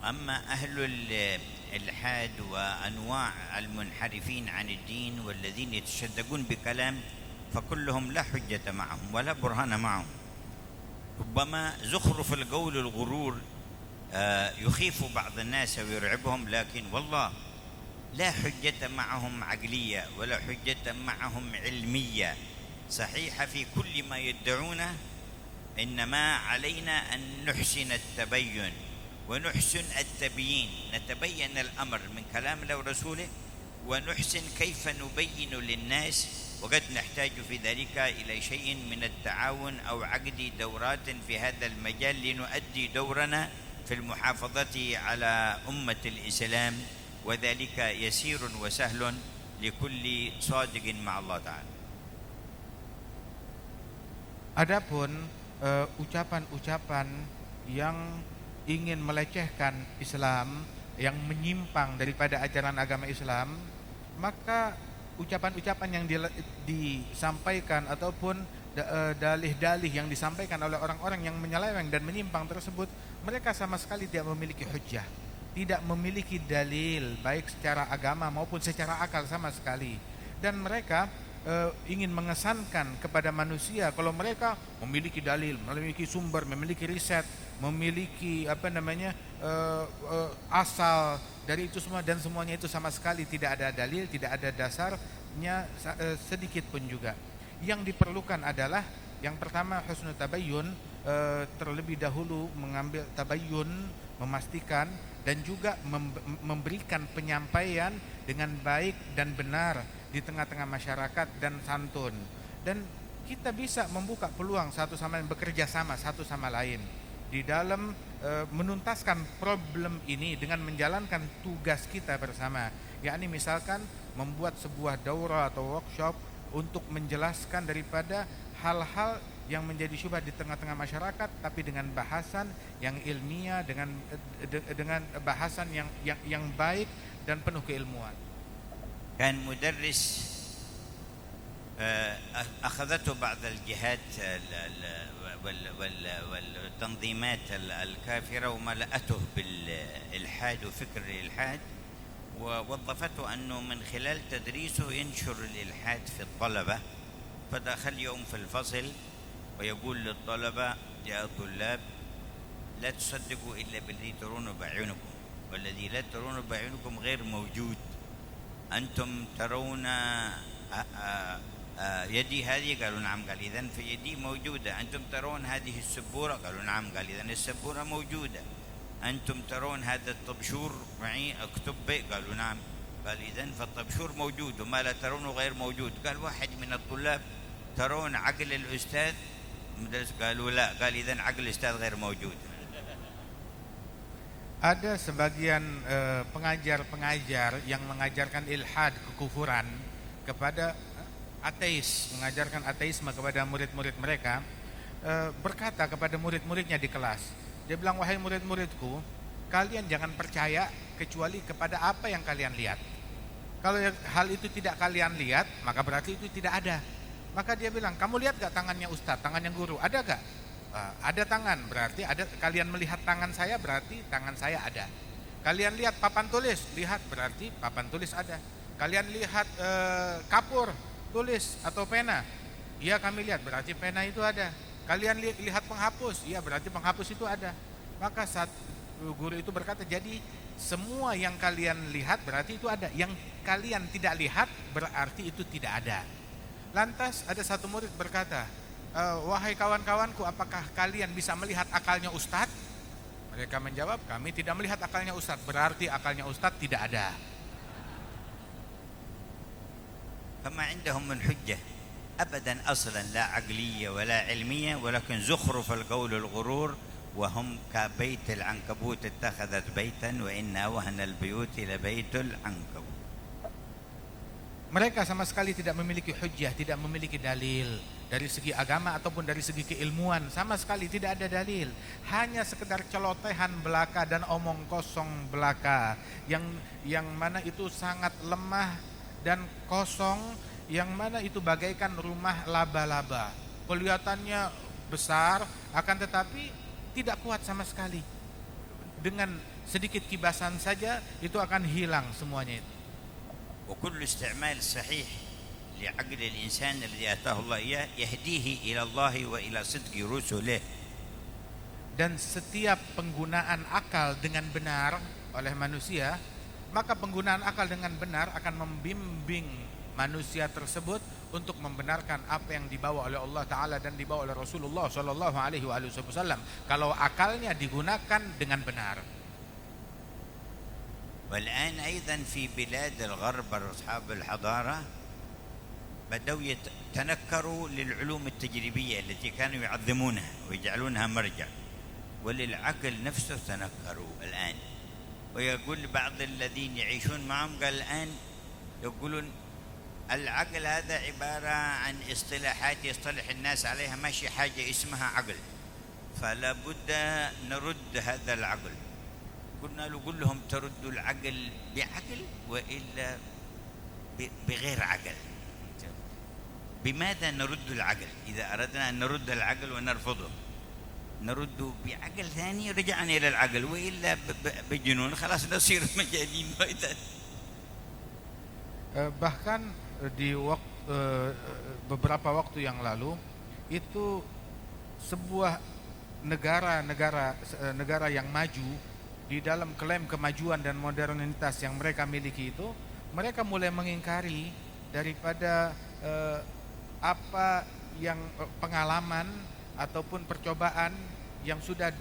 أما أهل الإلحاد وأنواع المنحرفين عن الدين والذين يتشدقون بكلام فكلهم لا حجة معهم ولا برهان معهم. ربما زخرف القول الغرور يخيف بعض الناس ويرعبهم، لكن والله لا حجة معهم عقلية ولا حجة معهم علمية صحيحة في كل ما يدعونه. إنما علينا أن نحسن التبين ونحسن التبيين، نتبين الأمر من كلام الله ورسوله ونحسن كيف نبين للناس، وقد نحتاج في ذلك إلى شيء من التعاون أو عقد دورات في هذا المجال لنؤدي دورنا في المحافظة على أمة الإسلام، وذلك يسير وسهل لكل صادق مع الله تعالى. Adapun ucapan-ucapan yang ingin melecehkan Islam, yang menyimpang daripada ajaran agama Islam, maka ucapan-ucapan yang disampaikan ataupun dalih-dalih yang disampaikan oleh orang-orang yang menyeleweng dan menyimpang tersebut, mereka sama sekali tidak memiliki hujjah, tidak memiliki dalil baik secara agama maupun secara akal sama sekali. Dan mereka ingin mengesankan kepada manusia kalau mereka memiliki dalil, memiliki sumber, memiliki riset, memiliki asal dari itu semua, dan semuanya itu sama sekali tidak ada dalil, tidak ada dasarnya sedikit pun juga. Yang diperlukan adalah yang pertama husnul tabayyun, terlebih dahulu mengambil tabayyun, memastikan dan juga memberikan penyampaian dengan baik dan benar di tengah-tengah masyarakat dan santun. Dan kita bisa membuka peluang satu sama lain, bekerja sama satu sama lain di dalam menuntaskan problem ini dengan menjalankan tugas kita bersama, yakni misalkan membuat sebuah daurah atau workshop untuk menjelaskan daripada hal-hal yang menjadi syubhat di tengah-tengah masyarakat, tapi dengan bahasan yang ilmiah, dengan bahasan yang baik dan penuh keilmuan. كان مدرس أخذته بعض الجهات والتنظيمات الكافرة وملأته بالإلحاد وفكر الإلحاد، ووظفته أنه من خلال تدريسه ينشر الإلحاد في الطلبة. فدخل يوم في الفصل ويقول للطلبة: يا طلاب، لا تصدقوا إلا بالذي ترونه بعيونكم، والذي لا ترونه بعيونكم غير موجود. أنتم ترون يدي هذه؟ قالوا نعم. قال إذن في يدي موجودة. أنتم ترون هذه السبورة؟ قالوا نعم. قال إذن السبورة موجودة. أنتم ترون هذا الطبشور معي أكتب به؟ قالوا نعم. قال إذن فالطبشور موجود وما لا ترونه غير موجود. قال واحد من الطلاب ترون عقل الأستاذ؟ مدرس قالوا لا. قال إذن عقل الأستاذ غير موجود. Ada sebagian pengajar-pengajar yang mengajarkan ilhad, kekufuran kepada ateis, mengajarkan ateisme kepada murid-murid mereka, berkata kepada murid-muridnya di kelas. Dia bilang, wahai murid-muridku, kalian jangan percaya kecuali kepada apa yang kalian lihat. Kalau hal itu tidak kalian lihat, maka berarti itu tidak ada. Maka dia bilang, kamu lihat gak tangannya ustadz, tangannya guru, ada gak? Ada tangan, berarti ada. Kalian melihat tangan saya, berarti tangan saya ada. Kalian lihat papan tulis, lihat, berarti papan tulis ada. Kalian lihat kapur tulis atau pena, iya kami lihat, berarti pena itu ada. Kalian lihat penghapus, iya berarti penghapus itu ada. Maka saat guru itu berkata, jadi semua yang kalian lihat berarti itu ada. Yang kalian tidak lihat berarti itu tidak ada. Lantas ada satu murid berkata, wahai kawan-kawanku, apakah kalian bisa melihat akalnya Ustadz? Mereka menjawab, kami tidak melihat akalnya Ustadz. Berarti akalnya Ustadz tidak ada. فما عندهم من حجة أبدا أصلا، لا عقلية ولا علمية، ولكن زخرف القول الغرور، وهم كبيت العنكبوت اتخذت بيتا وإن أوهن البيوت لبيت العنكبوت. Mereka sama sekali tidak memiliki hujjah, tidak memiliki dalil dari segi agama ataupun dari segi keilmuan, sama sekali tidak ada dalil. Hanya sekedar celotehan belaka dan omong kosong belaka yang mana itu sangat lemah dan kosong, yang mana itu bagaikan rumah laba-laba. Kelihatannya besar, akan tetapi tidak kuat sama sekali. Dengan sedikit kibasan saja itu akan hilang semuanya itu. وكل استعمال صحيح لعقل الإنسان الذي آتاه الله إياه يهديه إلى الله وإلى صدق رسله. Dan setiap penggunaan akal dengan benar oleh manusia, maka penggunaan akal dengan benar akan membimbing manusia tersebut untuk membenarkan apa yang dibawa oleh Allah Ta'ala dan dibawa oleh Rasulullah Sallallahu Alaihi Wasallam. Kalau akalnya digunakan dengan benar. والآن أيضا في بلاد الغرب أصحاب الحضارة بدأوا يتنكروا للعلوم التجريبية التي كانوا يعظمونها ويجعلونها مرجع، وللعقل نفسه تنكروا الآن. ويقول بعض الذين يعيشون معهم قال الآن يقولون العقل هذا عبارة عن اصطلاحات يصطلح الناس عليها، ماشي حاجة اسمها عقل، فلا بد نرد هذا العقل. قلنا له قل لهم تردوا العقل بعقل وإلا بغير عقل. بماذا نرد العقل؟ إذا أردنا أن نرد العقل ونرفضه نرد بعقل ثاني، رجعنا إلى العقل، وإلا بجنون خلاص نصير مجانين. Bahkan di beberapa waktu yang lalu itu sebuah negara yang maju, di dalam klaim kemajuan dan modernitas yang mereka miliki itu, mereka mulai mengingkari daripada apa yang pengalaman ataupun percobaan yang sudah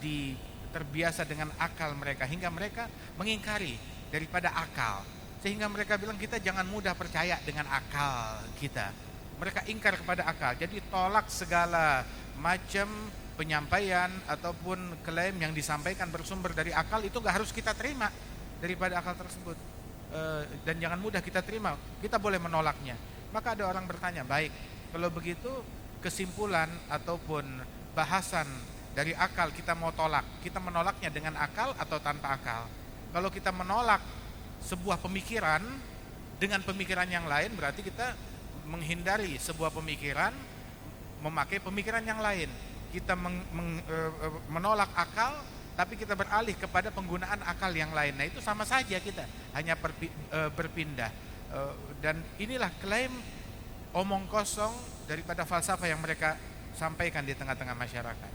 terbiasa dengan akal mereka, hingga mereka mengingkari daripada akal, sehingga mereka bilang kita jangan mudah percaya dengan akal kita. Mereka ingkar kepada akal, jadi tolak segala macam penyampaian ataupun klaim yang disampaikan bersumber dari akal, itu gak harus kita terima daripada akal tersebut, dan jangan mudah kita terima, kita boleh menolaknya. Maka ada orang bertanya, baik kalau begitu kesimpulan ataupun bahasan dari akal kita mau tolak, kita menolaknya dengan akal atau tanpa akal? Kalau kita menolak sebuah pemikiran dengan pemikiran yang lain, berarti kita menghindari sebuah pemikiran, memakai pemikiran yang lain. Kita menolak akal, tapi kita beralih kepada penggunaan akal yang lain. Nah itu sama saja, kita hanya berpindah. Dan inilah klaim omong kosong daripada falsafah yang mereka sampaikan di tengah-tengah masyarakat.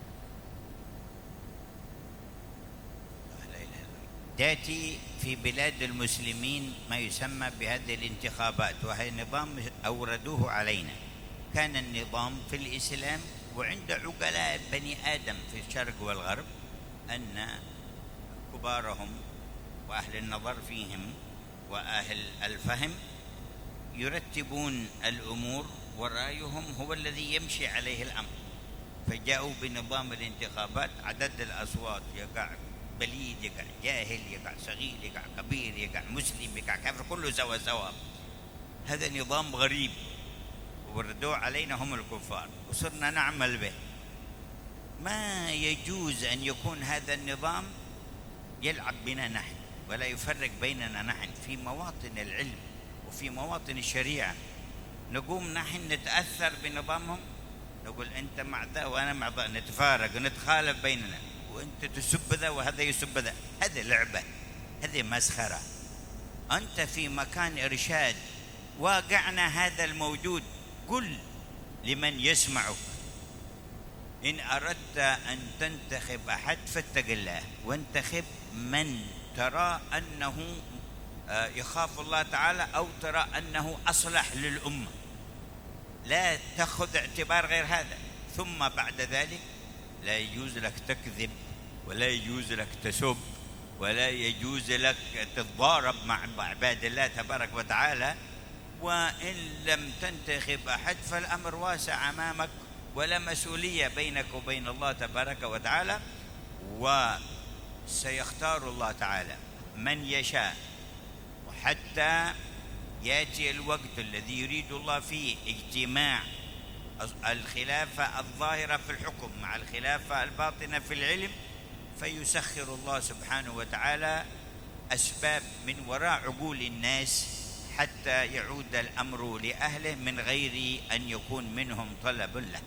تأتي في بلاد المسلمين ما يسمى بهذه الانتخابات، وهي نظام أوردوه علينا كان النظام في الإسلام وعند عقلاء بني آدم في الشرق والغرب أن كبارهم وأهل النظر فيهم وأهل الفهم يرتبون الأمور ورأيهم هو الذي يمشي عليه الأمر، فجاءوا بنظام الانتخابات، عدد الأصوات يقع بليد، يقع جاهل، يقع صغير، يقع كبير، يقع مسلم، يقع كافر، كله سوا سوا. هذا نظام غريب وردوه علينا هم الكفار وصرنا نعمل به. ما يجوز أن يكون هذا النظام يلعب بنا نحن ولا يفرق بيننا نحن في مواطن العلم وفي مواطن الشريعة. نقوم نحن نتأثر بنظامهم، نقول أنت مع ذا وأنا مع ذا، نتفارق ونتخالف بيننا، وأنت تسب ذا وهذا يسب ذا. هذه لعبة، هذه مسخرة. أنت في مكان إرشاد، واقعنا هذا الموجود. قل لمن يسمعك إن أردت أن تنتخب أحد فاتق الله، وانتخب من ترى أنه يخاف الله تعالى أو ترى أنه أصلح للأمة، لا تأخذ اعتبار غير هذا. ثم بعد ذلك لا يجوز لك تكذب، ولا يجوز لك تسب، ولا يجوز لك تتضارب مع عباد الله تبارك وتعالى. وإن لم تنتخب أحد فالأمر واسع أمامك، ولا مسؤولية بينك وبين الله تبارك وتعالى، وسيختار الله تعالى من يشاء، وحتى يأتي الوقت الذي يريد الله فيه اجتماع الخلافة الظاهرة في الحكم مع الخلافة الباطنة في العلم، فيسخر الله سبحانه وتعالى أسباب من وراء عقول الناس حتى يعود الأمر لأهله من غير أن يكون منهم طلب له.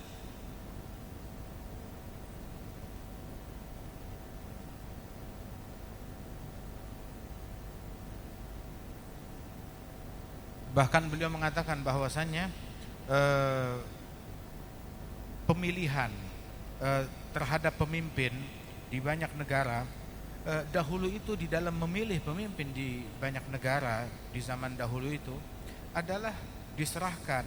Bahkan beliau mengatakan bahwasannya pemilihan terhadap pemimpin di banyak negara, dahulu itu di dalam memilih pemimpin di banyak negara di zaman dahulu itu adalah diserahkan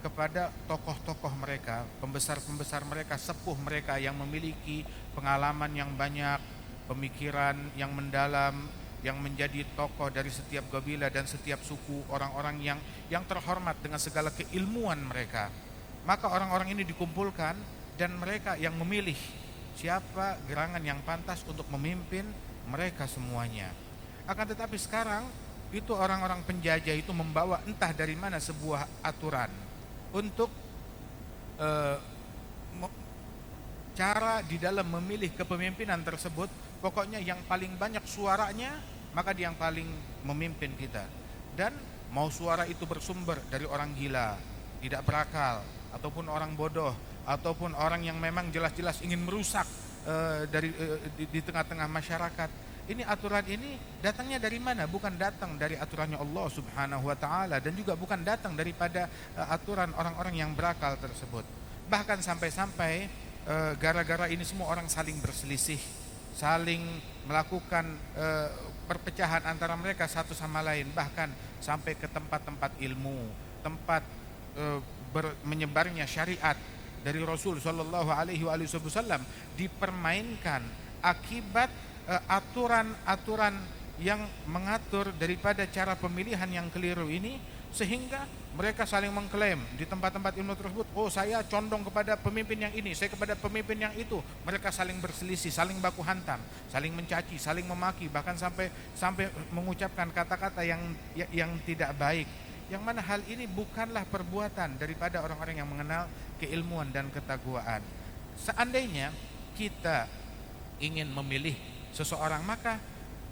kepada tokoh-tokoh mereka, pembesar-pembesar mereka, sepuh mereka yang memiliki pengalaman yang banyak, pemikiran yang mendalam, yang menjadi tokoh dari setiap kabilah dan setiap suku, orang-orang yang terhormat dengan segala keilmuan mereka. Maka orang-orang ini dikumpulkan dan mereka yang memilih siapa gerangan yang pantas untuk memimpin mereka semuanya. Akan tetapi sekarang itu orang-orang penjajah itu membawa entah dari mana sebuah aturan untuk cara di dalam memilih kepemimpinan tersebut. Pokoknya yang paling banyak suaranya, maka dia yang paling memimpin kita. Dan mau suara itu bersumber dari orang gila, tidak berakal, ataupun orang bodoh, ataupun orang yang memang jelas-jelas ingin merusak di tengah-tengah masyarakat. Ini aturan ini datangnya dari mana? Bukan datang dari aturannya Allah Subhanahu wa taala, dan juga bukan datang daripada aturan orang-orang yang berakal tersebut. Bahkan sampai-sampai gara-gara ini semua orang saling berselisih, saling melakukan perpecahan antara mereka satu sama lain, bahkan sampai ke tempat-tempat ilmu, tempat menyebarnya syariat dari Rasul sallallahu alaihi wasallam dipermainkan akibat aturan-aturan yang mengatur daripada cara pemilihan yang keliru ini, sehingga mereka saling mengklaim di tempat-tempat ilmu tersebut, oh saya condong kepada pemimpin yang ini, saya kepada pemimpin yang itu. Mereka saling berselisih, saling baku hantam, saling mencaci, saling memaki, bahkan sampai mengucapkan kata-kata yang tidak baik. Yang mana hal ini bukanlah perbuatan daripada orang-orang yang mengenal keilmuan dan ketakwaan. Seandainya kita ingin memilih seseorang, maka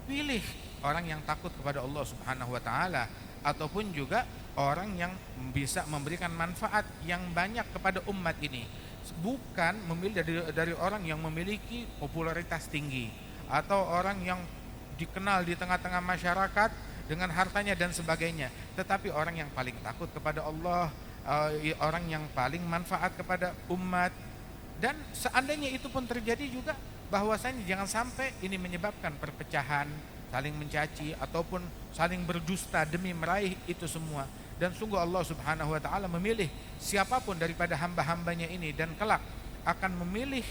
pilih orang yang takut kepada Allah Subhanahu wa taala, ataupun juga orang yang bisa memberikan manfaat yang banyak kepada umat ini. Bukan memilih dari orang yang memiliki popularitas tinggi, atau orang yang dikenal di tengah-tengah masyarakat dengan hartanya dan sebagainya, tetapi orang yang paling takut kepada Allah, orang yang paling manfaat kepada umat. Dan seandainya itu pun terjadi juga, bahwasanya jangan sampai ini menyebabkan perpecahan, saling mencaci, ataupun saling berdusta demi meraih itu semua. Dan sungguh Allah Subhanahu wa taala memilih siapapun daripada hamba-hambanya ini, dan kelak akan memilih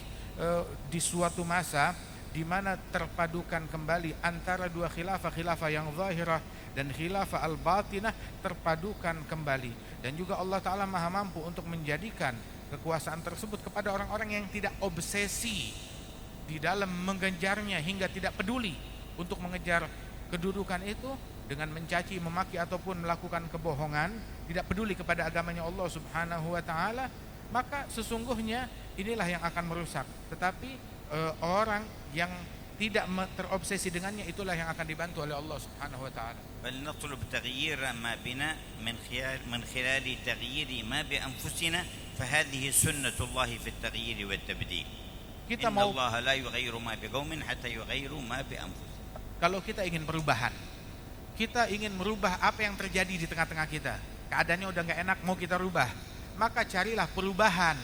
di suatu masa di mana terpadukan kembali antara dua khilafah yang zahirah dan khilafah al-batinah, terpadukan kembali. Dan juga Allah Ta'ala maha mampu untuk menjadikan kekuasaan tersebut kepada orang-orang yang tidak obsesi di dalam mengejarnya, hingga tidak peduli untuk mengejar kedudukan itu dengan mencaci, memaki ataupun melakukan kebohongan, tidak peduli kepada agamanya Allah Subhanahu wa taala. Maka sesungguhnya inilah yang akan merusak. Tetapi orang yang tidak terobsesi dengannya, itulah yang akan dibantu oleh Allah Subhanahu wa taala. فلنطلب تغيير ما بنا من خلال تغيير ما بأنفسنا فهذه سنة الله في التغيير والتبديل. إن الله لا يغير ما بقوم حتى يغيروا ما بأنفسهم. Kalau kita ingin perubahan, kita ingin merubah apa yang terjadi di tengah-tengah kita, keadaannya udah nggak enak, mau kita rubah, maka carilah perubahan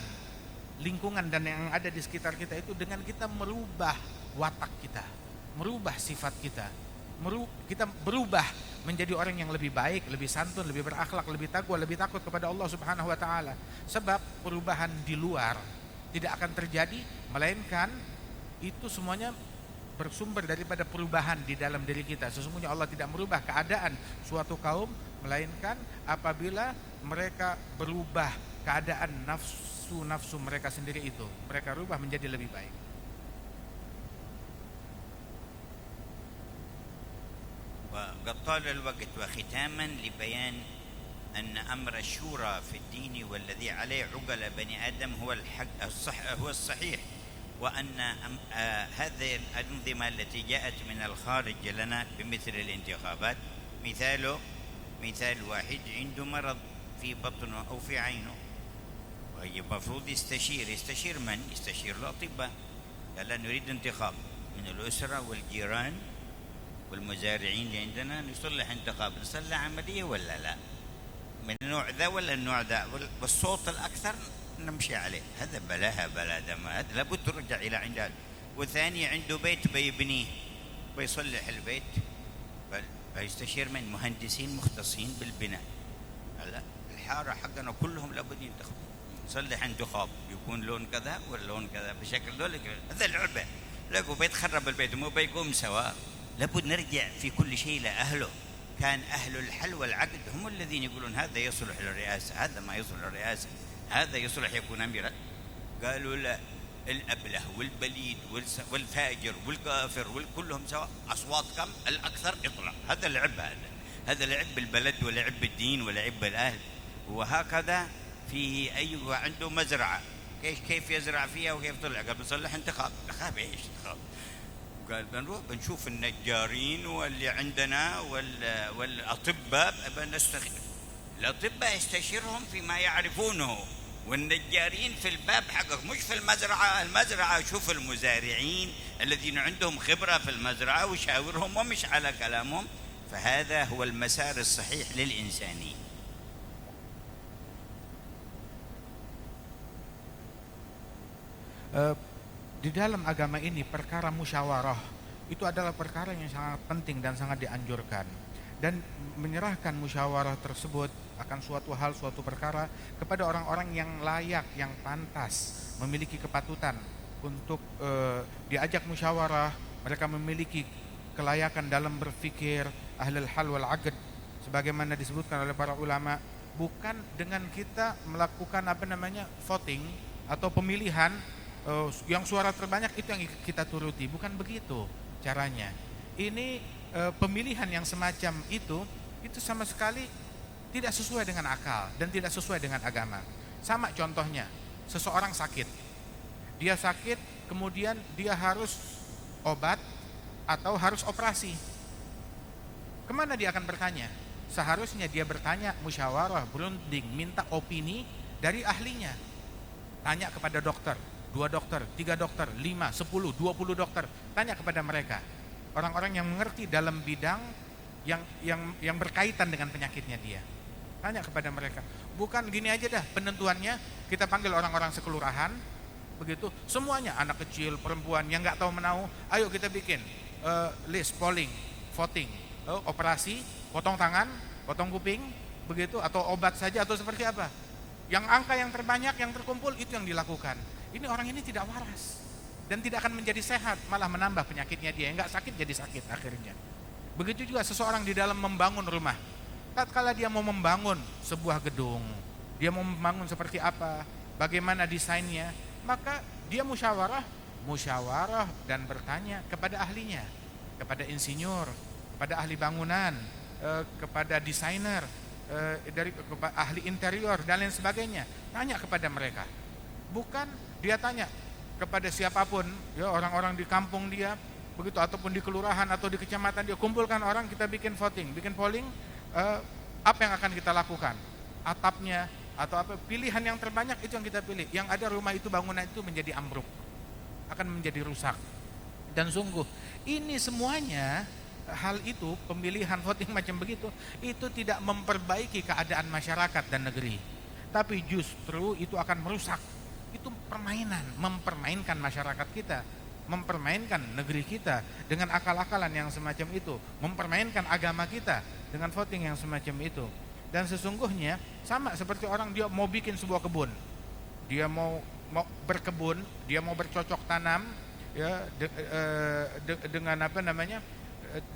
lingkungan dan yang ada di sekitar kita itu dengan kita merubah watak kita, merubah sifat kita, kita berubah menjadi orang yang lebih baik, lebih santun, lebih berakhlak, lebih takwa, lebih takut kepada Allah Subhanahu wa taala. Sebab perubahan di luar tidak akan terjadi, melainkan itu semuanya bersumber daripada perubahan di dalam diri kita. Sesungguhnya Allah tidak merubah keadaan suatu kaum, melainkan apabila mereka berubah keadaan nafsu mereka sendiri itu, mereka rubah menjadi lebih baik. وقد طال الوقت، وختاما لبيان أن أمر الشورى في الدين والذي عليه عقل بني آدم هو هو الصحيح، وأن هذه الأنظمة التي جاءت من الخارج لنا بمثل الانتخابات مثال واحد عنده مرض في بطنه أو في عينه، المفروض يستشير من؟ يستشير الأطباء. قال نريد انتخاب من الأسرة والجيران والمزارعين اللي عندنا، نصلح انتخاب، نصلح عملية ولا لا، من النوع ذا ولا النوع ذا، والصوت الأكثر نمشي عليه. هذا بلا دم، هذا لابد ترجع إلى عند. والثاني عنده بيت بيبنيه، بيصلح البيت، فيستشير من مهندسين مختصين بالبناء. لا، الحارة حقنا كلهم لابد ينتخبوا، نصلح انتخاب يكون لون كذا واللون كذا بشكل ذلك. هذا العلبة لقوا بيتخرب البيت مو بيقوم سوا. لابد نرجع في كل شيء لأهله. كان أهل الحل والعقد هم الذين يقولون هذا يصلح للرئاسة، هذا ما يصلح للرئاسة، هذا يصلح يكون أميرا. قالوا لا، الأبله والبليد والفاجر والكافر كلهم سواء، أصوات كم الأكثر اطلع. هذا لعب، هذا لعب بالبلد ولعب بالدين ولعب بالأهل. وهكذا في أي عنده مزرعة، كيف يزرع فيها وكيف طلع؟ قال بنصلح انتخاب. انتخاب ايش انتخاب؟ قال بنروح بنشوف النجارين واللي عندنا والأطباء، الأطباء يستشيرهم فيما يعرفونه، والنجارين في الباب حقك مش في المزرعة شوف المزارعين الذين عندهم خبرة في المزرعة وشاورهم ومش على كلامهم. فهذا هو المسار الصحيح للإنسانية. Di dalam agama ini perkara musyawarah itu adalah perkara yang sangat penting dan sangat dianjurkan, dan menyerahkan musyawarah tersebut akan suatu perkara kepada orang-orang yang layak, yang pantas, memiliki kepatutan untuk diajak musyawarah. Mereka memiliki kelayakan dalam berfikir, ahlul hal wal aqd, sebagaimana disebutkan oleh para ulama. Bukan dengan kita melakukan voting atau pemilihan yang suara terbanyak itu yang kita turuti, bukan begitu caranya. Ini pemilihan yang semacam itu sama sekali tidak sesuai dengan akal dan tidak sesuai dengan agama. Sama contohnya, seseorang sakit, dia sakit kemudian dia harus obat atau harus operasi. Kemana dia akan bertanya? Seharusnya dia bertanya, musyawarah, berunding, minta opini dari ahlinya. Tanya kepada dokter, 2 dokter, 3 dokter, 5, 10, 20 dokter. Tanya kepada mereka, orang-orang yang mengerti dalam bidang yang berkaitan dengan penyakitnya dia. Tanya kepada mereka. Bukan gini aja dah penentuannya, kita panggil orang-orang sekelurahan, begitu, semuanya, anak kecil, perempuan yang nggak tahu menahu, ayo kita bikin list polling, voting, operasi, potong tangan, potong kuping, begitu, atau obat saja, atau seperti apa? Yang angka yang terbanyak, yang terkumpul, itu yang dilakukan. Ini orang ini tidak waras dan tidak akan menjadi sehat, malah menambah penyakitnya dia. Yang nggak sakit jadi sakit akhirnya. Begitu juga seseorang di dalam membangun rumah. Tatkala dia mau membangun sebuah gedung, dia mau membangun seperti apa, bagaimana desainnya, maka dia musyawarah dan bertanya kepada ahlinya, kepada insinyur, kepada ahli bangunan, kepada desainer, ahli interior dan lain sebagainya. Tanya kepada mereka. Bukan dia tanya kepada siapapun, ya, orang-orang di kampung dia, begitu, ataupun di kelurahan atau di kecamatan dia, kumpulkan orang, kita bikin voting, bikin polling, apa yang akan kita lakukan? Atapnya atau apa, pilihan yang terbanyak itu yang kita pilih. Yang ada rumah itu, bangunan itu menjadi ambruk, akan menjadi rusak. Dan sungguh ini semuanya, hal itu, pemilihan voting macam begitu, itu tidak memperbaiki keadaan masyarakat dan negeri, tapi justru itu akan merusak. Itu permainan, mempermainkan masyarakat kita, mempermainkan negeri kita dengan akal-akalan yang semacam itu, mempermainkan agama kita dengan voting yang semacam itu. Dan sesungguhnya sama seperti orang dia mau bikin sebuah kebun, dia mau berkebun, dia mau bercocok tanam, ya, dengan apa namanya,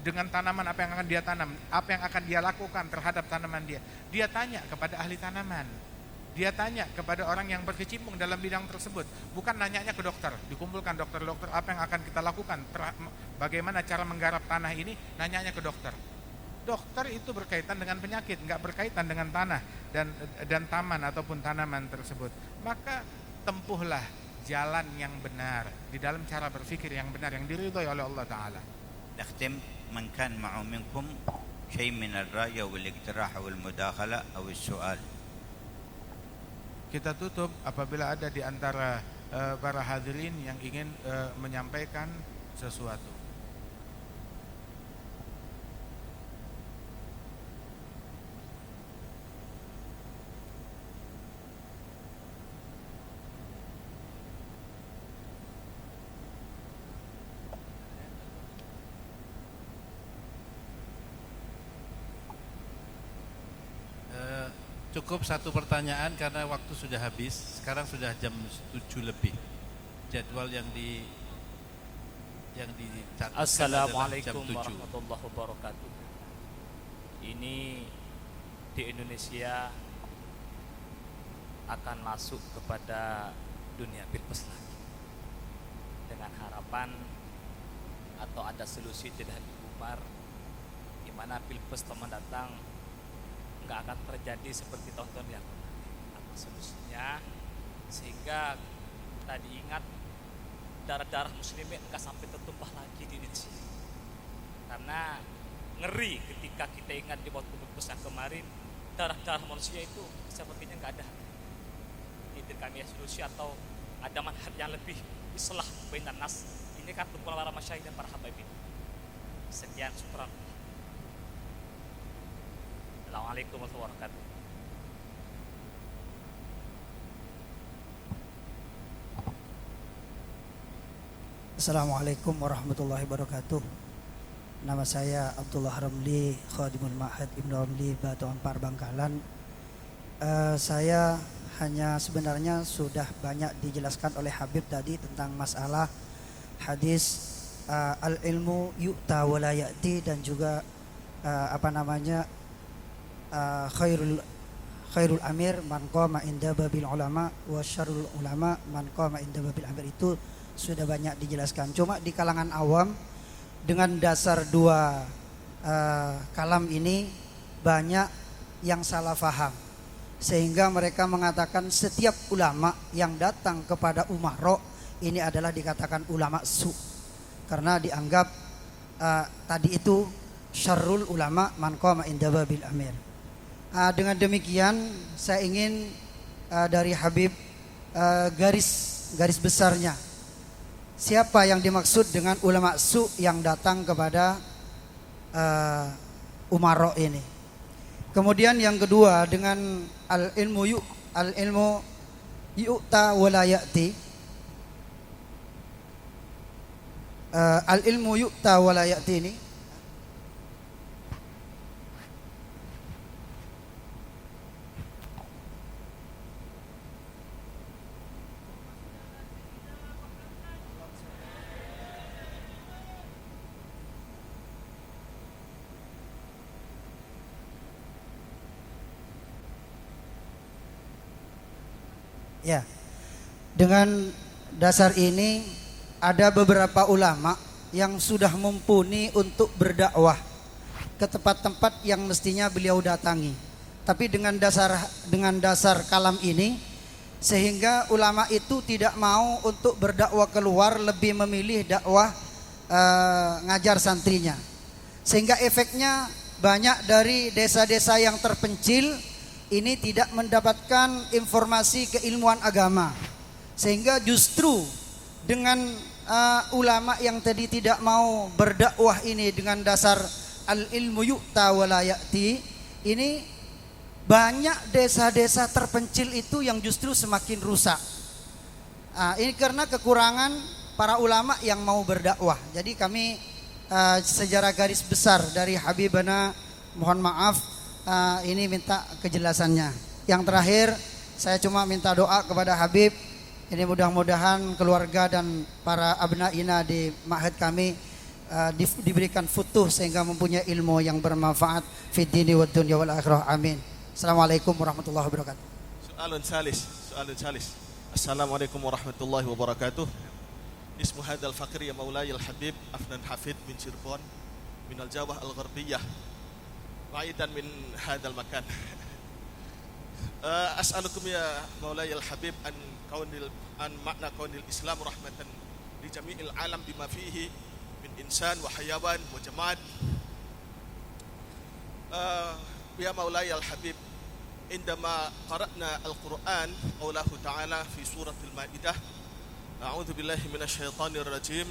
dengan tanaman apa yang akan dia tanam, apa yang akan dia lakukan terhadap tanaman dia. Dia tanya kepada ahli tanaman, dia tanya kepada orang yang berkecimpung dalam bidang tersebut. Bukan nanyanya ke dokter, dikumpulkan dokter-dokter, apa yang akan kita lakukan, bagaimana cara menggarap tanah ini, nanyanya ke dokter. Dokter itu berkaitan dengan penyakit, nggak berkaitan dengan tanah dan taman ataupun tanaman tersebut. Maka tempuhlah jalan yang benar di dalam cara berpikir yang benar, yang diridhoi oleh Allah Ta'ala. نختم من كان معه منكم شيء من الرأي أو الاقتراح أو المداخلة أو السؤال. Kita tutup apabila ada di antara para hadirin yang ingin menyampaikan sesuatu. Cukup satu pertanyaan karena waktu sudah habis. Sekarang sudah jam 7 lebih. Jadwal yang dicatatkan Assalamualaikum warahmatullahi wabarakatuh. Ini di Indonesia akan masuk kepada dunia pilpres lagi, dengan harapan atau ada solusi tidak dibubar, di mana pilpres mendatang nggak akan terjadi seperti tahun-tahun yang lalu. Apa solusinya sehingga tadi ingat darah-darah muslimin nggak sampai tertumpah lagi di Indonesia? Karena ngeri ketika kita ingat di waktu pilpres yang kemarin, darah-darah manusia itu sepertinya nggak ada. Itu kami solusi atau ada manhaj yang lebih islah bainan nas. Ini kan kumpulan para masyayikh dan para habaib. Sekian, syukran. Assalamualaikum warahmatullahi wabarakatuh. Assalamualaikum warahmatullahi wabarakatuh. Nama saya Abdullah Ramli, Khadimul Ma'had Ibnu Ramli, Batu Ampar, Bangkalan. Saya hanya sebenarnya sudah banyak dijelaskan oleh Habib tadi tentang masalah hadis al-ilmu yu'ta wa la ya'ti, dan juga khairul amir man qama inda babil ulama wa syarrul ulama man qama inda babil amir. Itu sudah banyak dijelaskan. Cuma di kalangan awam dengan dasar dua kalam ini banyak yang salah faham, sehingga mereka mengatakan setiap ulama yang datang kepada umaro ini adalah dikatakan ulama su, karena dianggap tadi itu syarrul ulama man qama inda babil amir. Dengan demikian saya ingin dari Habib garis besarnya siapa yang dimaksud dengan ulama su yang datang kepada umaro ini. Kemudian yang kedua dengan al-ilmu yu'ta wa la ya'ti. Al-ilmu yu'ta wa la ya'ti ini Ya, dengan dasar ini ada beberapa ulama yang sudah mumpuni untuk berdakwah ke tempat-tempat yang mestinya beliau datangi. Tapi dengan dasar kalam ini, sehingga ulama itu tidak mau untuk berdakwah keluar, lebih memilih dakwah ngajar santrinya. Sehingga efeknya banyak dari desa-desa yang terpencil ini tidak mendapatkan informasi keilmuan agama, sehingga justru dengan ulama yang tadi tidak mau berdakwah ini dengan dasar al ilmu yu'ta wa la ya'ti, ini banyak desa-desa terpencil itu yang justru semakin rusak. Ini karena kekurangan para ulama yang mau berdakwah. Jadi kami sejarah garis besar dari Habibana, mohon maaf, ini minta kejelasannya. Yang terakhir, saya cuma minta doa kepada Habib. Ini mudah-mudahan keluarga dan para abnaina di ma'had kami diberikan futuh sehingga mempunyai ilmu yang bermanfaat fid dini wad dunya wal akhirah. Amin. Assalamualaikum warahmatullahi wabarakatuh. سؤال ثالث. Assalamualaikum warahmatullahi wabarakatuh. اسم هذا الفقير يا مولاي الحبيب أفنان حفيد من شيربون من الجبهة الغربية بعيدا من هذا المكان. أسألكم يا مولاي الحبيب عن معنى كون الإسلام رحمة لجميع العالم بما فيه من إنسان وحيوان وجماد. يا مولاي الحبيب، عندما قرأنا القرآن قوله تعالى في سورة المائدة: أعوذ بالله من الشيطان الرجيم،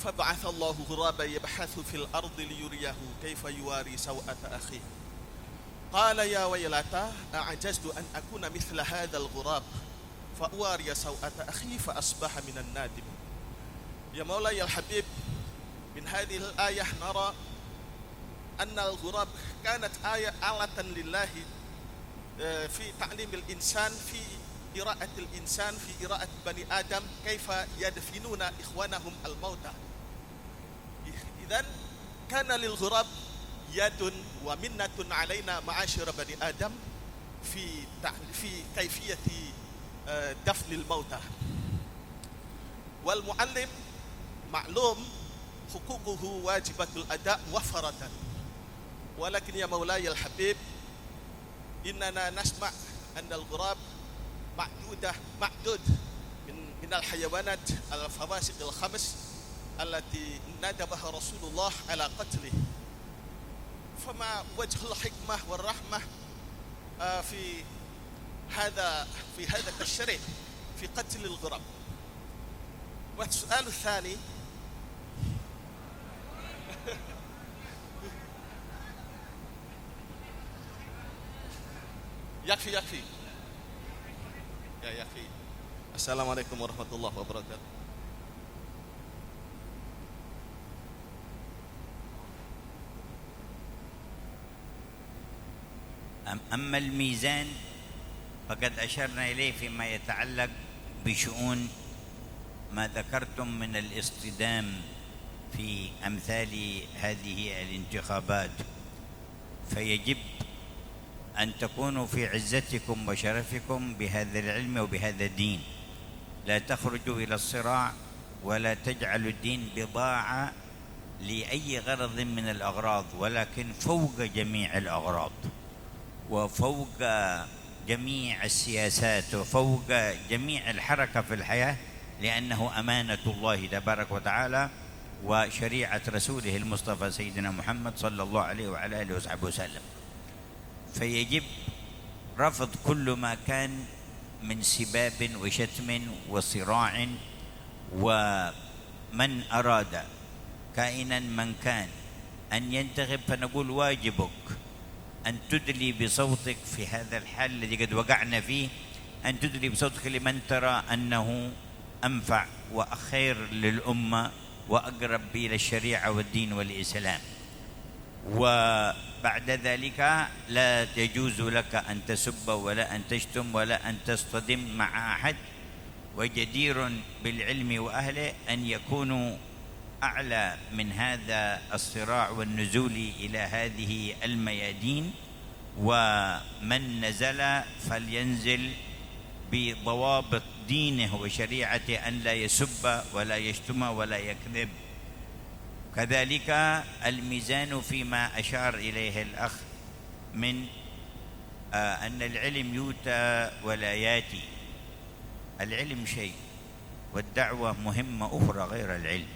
فبعث الله غرابا يبحث في الأرض ليريه كيف يواري سوءة أخيه، قال يا ويلتى أعجزت أن أكون مثل هذا الغراب فأواري سوءة أخي فأصبح من النادمين. يا مولاي الحبيب، من هذه الآية نرى أن الغراب كانت آلة لله في تعليم الإنسان، في قراءة الإنسان، في قراءة بني آدم كيف يدفنون إخوانهم الموتى. إذن كان للغراب يد ومنة علينا معاشر بني آدم في كيفية دفن الموتى. والمعلم معلوم حقوقه واجبة الأداء وفرة، ولكن يا مولاي الحبيب، إننا نسمع أن الغراب معدود من الحيوانات الفواسق الخمس التي ندبها رسول الله على قتله. فما وجه الحكمة والرحمة في هذا التشريع في قتل الغراب؟ والسؤال الثاني: يكفي يكفي. Assalamualaikum warahmatullahi wabarakatuh. أما الميزان فقد أشرنا إليه فيما يتعلق بشؤون ما ذكرتم من الاصطدام في أمثال هذه الانتخابات، فيجب أن تكونوا في عزتكم وشرفكم بهذا العلم وبهذا الدين، لا تخرجوا إلى الصراع ولا تجعلوا الدين بضاعة لأي غرض من الأغراض، ولكن فوق جميع الأغراض وفوق جميع السياسات وفوق جميع الحركة في الحياة، لأنه أمانة الله تبارك وتعالى وشريعة رسوله المصطفى سيدنا محمد صلى الله عليه وعلى آله وصحبه وسلم. فيجب رفض كل ما كان من سباب وشتم وصراع، ومن أراد كائنا من كان أن ينتخب فنقول واجبك أن تدلي بصوتك في هذا الحال الذي قد وقعنا فيه، أن تدلي بصوتك لمن ترى أنه أنفع وخير للأمة وأقرب إلى الشريعة والدين والإسلام. وبعد ذلك لا يجوز لك أن تسب ولا أن تشتم ولا أن تصطدم مع أحد، وجدير بالعلم وأهله أن يكونوا أعلى من هذا الصراع والنزول إلى هذه الميادين، ومن نزل فلينزل بضوابط دينه وشريعته أن لا يسب ولا يشتم ولا يكذب. كذلك الميزان فيما أشار إليه الأخ من أن العلم يؤتى ولا ياتي. العلم شيء والدعوة مهمة أخرى غير العلم.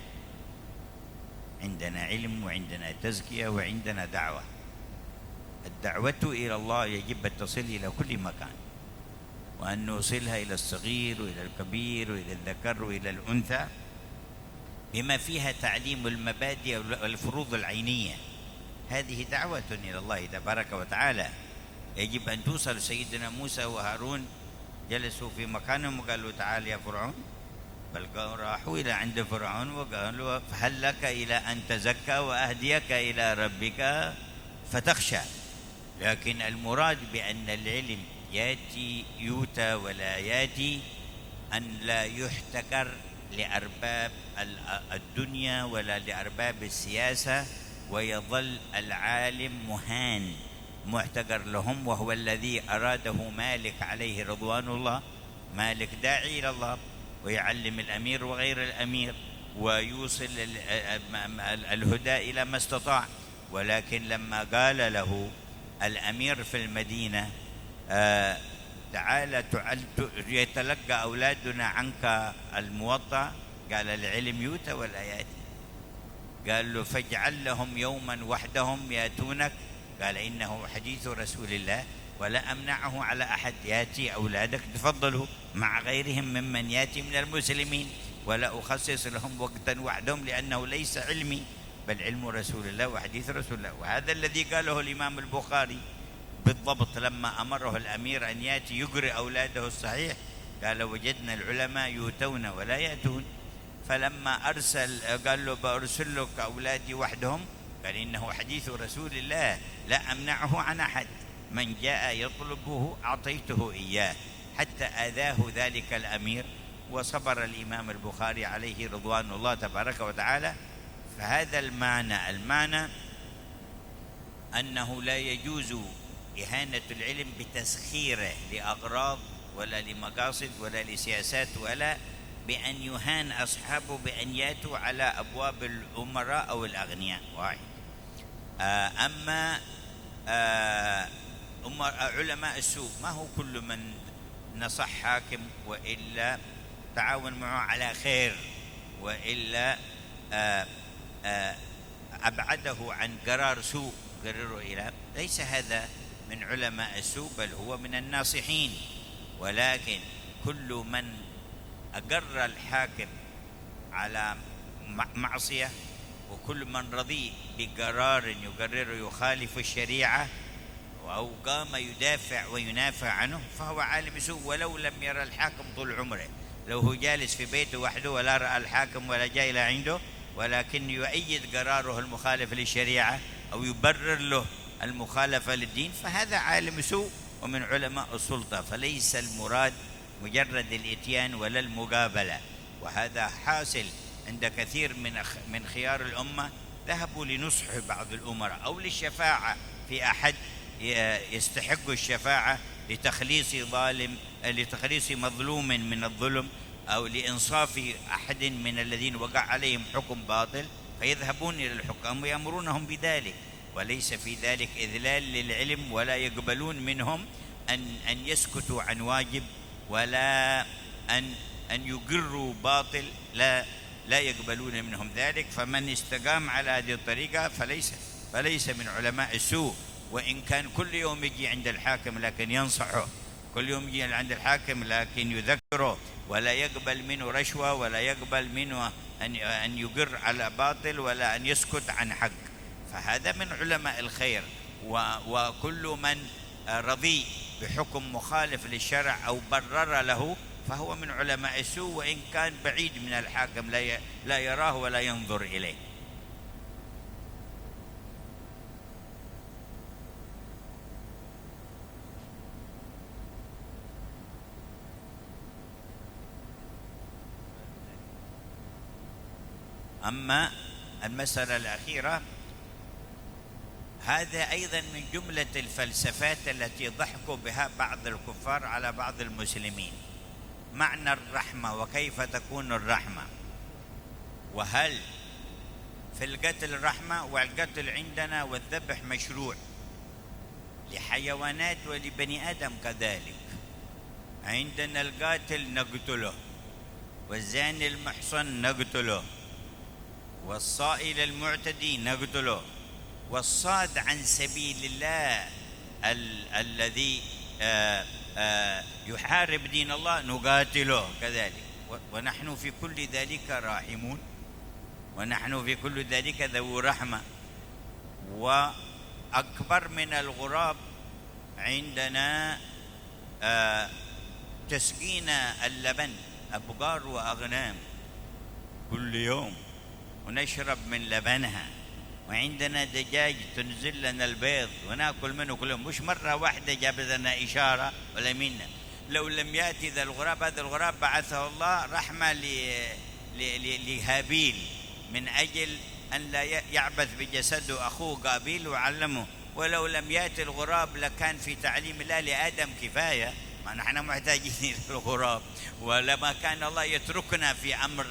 عندنا علم وعندنا تزكية وعندنا دعوة. الدعوة إلى الله يجب أن تصل إلى كل مكان، وأن نوصلها إلى الصغير وإلى الكبير وإلى الذكر وإلى الأنثى، بما فيها تعليم المبادئ والفروض العينية. هذه دعوة إلى الله تبارك وتعالى. يجب أن توصل. سيدنا موسى وهارون جلسوا في مكانهم وقالوا تعال يا فرعون، بل راحوا إلى عند فرعون وقالوا هل لك إلى أن تزكى وأهديك إلى ربك فتخشى. لكن المراد بأن العلم ياتي يؤتى ولا ياتي أن لا يحتكر لأرباب الدنيا ولا لأرباب السياسة، ويظل العالم مهان محتقر لهم، وهو الذي أراده مالك عليه رضوان الله. مالك داعي إلى الله ويعلم الأمير وغير الأمير ويوصل الهدى إلى ما استطاع. ولكن لما قال له الأمير في المدينة تعال يتلقى أولادنا عنك الموطأ، قال العلم يؤتى ولا يأتي. قال له فاجعل لهم يوما وحدهم يأتونك، قال إنه حديث رسول الله ولا أمنعه على أحد. يأتي أولادك تفضلوا مع غيرهم ممن يأتي من المسلمين، ولا أخصص لهم وقتا وحدهم، لأنه ليس علمي بل علم رسول الله وحديث رسول الله. وهذا الذي قاله الإمام البخاري بالضبط لما أمره الأمير أن يأتي يقرئ أولاده الصحيح، قال وجدنا العلماء يؤتون ولا يأتون. فلما أرسل قال له بأرسل لك أولادي وحدهم، قال إنه حديث رسول الله لا أمنعه عن أحد، من جاء يطلبه أعطيته إياه، حتى آذاه ذلك الأمير وصبر الإمام البخاري عليه رضوان الله تبارك وتعالى. فهذا المعنى أنه لا يجوز إهانة العلم بتسخيره لأغراض ولا لمقاصد ولا لسياسات، ولا بأن يهان أصحابه بأن يأتوا على أبواب الأمراء أو الأغنياء. واحد. أما علماء السوء ما هو كل من نصح حاكم وإلا تعاون معه على خير وإلا أبعده عن قرار سوء قرره إلى، ليس هذا من علماء السوء بل هو من الناصحين. ولكن كل من أقر الحاكم على معصية وكل من رضي بقرار يقرره يخالف الشريعة أو قام يدافع وينافع عنه فهو عالم سوء، ولو لم يرى الحاكم طول عمره. لو هو جالس في بيته وحده ولا رأى الحاكم ولا جاء إلى عنده، ولكن يؤيد قراره المخالف للشريعة أو يبرر له المخالفة للدين، فهذا عالم سوء ومن علماء السلطة. فليس المراد مجرد الإتيان ولا المقابلة. وهذا حاصل عند كثير من خيار الأمة، ذهبوا لنصح بعض الأمراء أو للشفاعة في أحد يستحق الشفاعة لتخليص مظلوم من الظلم أو لإنصاف أحد من الذين وقع عليهم حكم باطل، فيذهبون إلى الحكام ويأمرونهم بذلك، وليس في ذلك إذلال للعلم، ولا يقبلون منهم أن يسكتوا عن واجب ولا أن يقروا باطل، لا يقبلون منهم ذلك. فمن استقام على هذه الطريقة فليس من علماء السوء، وإن كان كل يوم يجي عند الحاكم لكن ينصحه، كل يوم يجي عند الحاكم لكن يذكره، ولا يقبل منه رشوة، ولا يقبل منه أن يقر على باطل، ولا أن يسكت عن حق، فهذا من علماء الخير. وكل من رضي بحكم مخالف للشرع أو برر له فهو من علماء السوء، وإن كان بعيد من الحاكم لا يراه ولا ينظر إليه. أما المسألة الأخيرة، هذا أيضا من جملة الفلسفات التي ضحكوا بها بعض الكفار على بعض المسلمين. معنى الرحمة وكيف تكون الرحمة، وهل في القتل رحمة؟ والقتل عندنا والذبح مشروع لحيوانات ولبني آدم كذلك. عندنا القاتل نقتله، والزاني المحصن نقتله، والصائل المعتدي نقتله، والصاد عن سبيل الله الذي يحارب دين الله نقاتله كذلك. ونحن في كل ذلك راحمون، ونحن في كل ذلك ذو رحمة. وأكبر من الغراب عندنا تسقين اللبن، أبقار وأغنام كل يوم ونشرب من لبنها. وعندنا دجاج تنزل لنا البيض وناكل منه كل يوم، مش مرة واحدة جاب لنا إشارة ولا منا. لو لم يأتي ذا الغراب، هذا الغراب بعثه الله رحمة لهابيل من أجل أن لا يعبث بجسده أخوه قابيل وعلمه. ولو لم يأتي الغراب لكان في تعليم الله لآدم كفاية، ما نحن محتاجين إلى الغراب. ولما كان الله يتركنا في أمر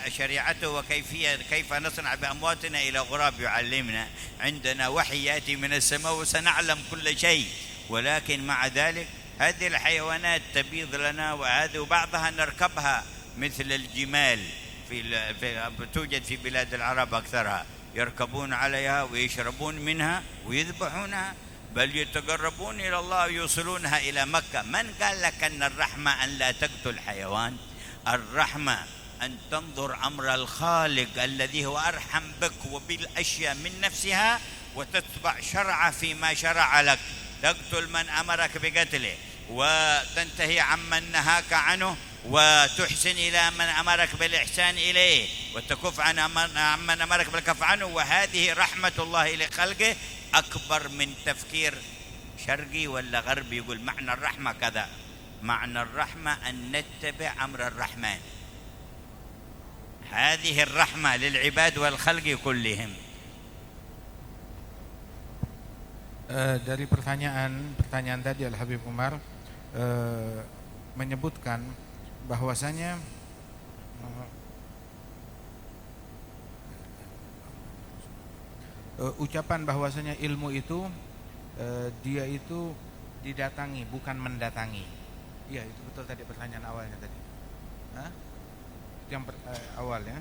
شريعته وكيفية كيف نصنع بأمواتنا إلى غراب يعلمنا. عندنا وحي يأتي من السماء وسنعلم كل شيء، ولكن مع ذلك هذه الحيوانات تبيض لنا، وهذه وبعضها نركبها مثل الجمال توجد في بلاد العرب أكثرها، يركبون عليها ويشربون منها ويذبحونها، بل يتقربون إلى الله ويوصلونها إلى مكة. من قال لك أن الرحمة أن لا تقتل حيوان؟ الرحمة أن تنظر أمر الخالق الذي هو أرحم بك وبالأشياء من نفسها، وتتبع شرعه فيما شرع لك. تقتل من أمرك بقتله، وتنتهي عمن نهاك عنه، وتحسن إلى من أمرك بالإحسان إليه، وتكف عمن أمرك بالكف عنه. وهذه رحمة الله لخلقه أكبر من تفكير شرقي ولا غربي يقول معنى الرحمة كذا. معنى الرحمة أن نتبع أمر الرحمن، هذه الرحمة للعباد والخلق كلهم. Dari pertanyaan tadi Al Habib Umar menyebutkan bahwasanya ucapan bahwasanya ilmu itu dia itu didatangi bukan mendatangi. Iya, itu betul tadi pertanyaan awalnya tadi. Yang awalnya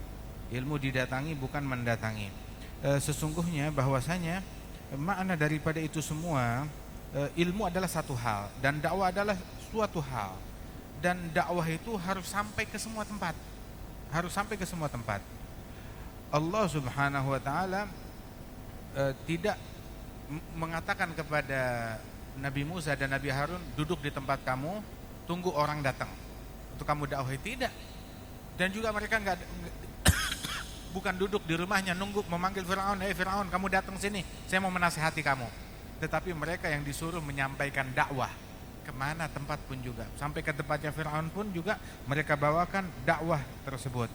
ilmu didatangi bukan mendatangi. Sesungguhnya bahwasanya makna daripada itu semua, ilmu adalah satu hal dan dakwah adalah suatu hal, dan dakwah itu harus sampai ke semua tempat, Allah Subhanahu wa taala tidak mengatakan kepada Nabi Musa dan Nabi Harun, duduk di tempat kamu, tunggu orang datang untuk kamu dakwahi. Tidak. Dan juga mereka bukan duduk di rumahnya nunggu memanggil Firaun, Firaun kamu datang sini, saya mau menasihati kamu. Tetapi mereka yang disuruh menyampaikan dakwah kemana tempat pun juga, sampai ke tempatnya Firaun pun juga mereka bawakan dakwah tersebut.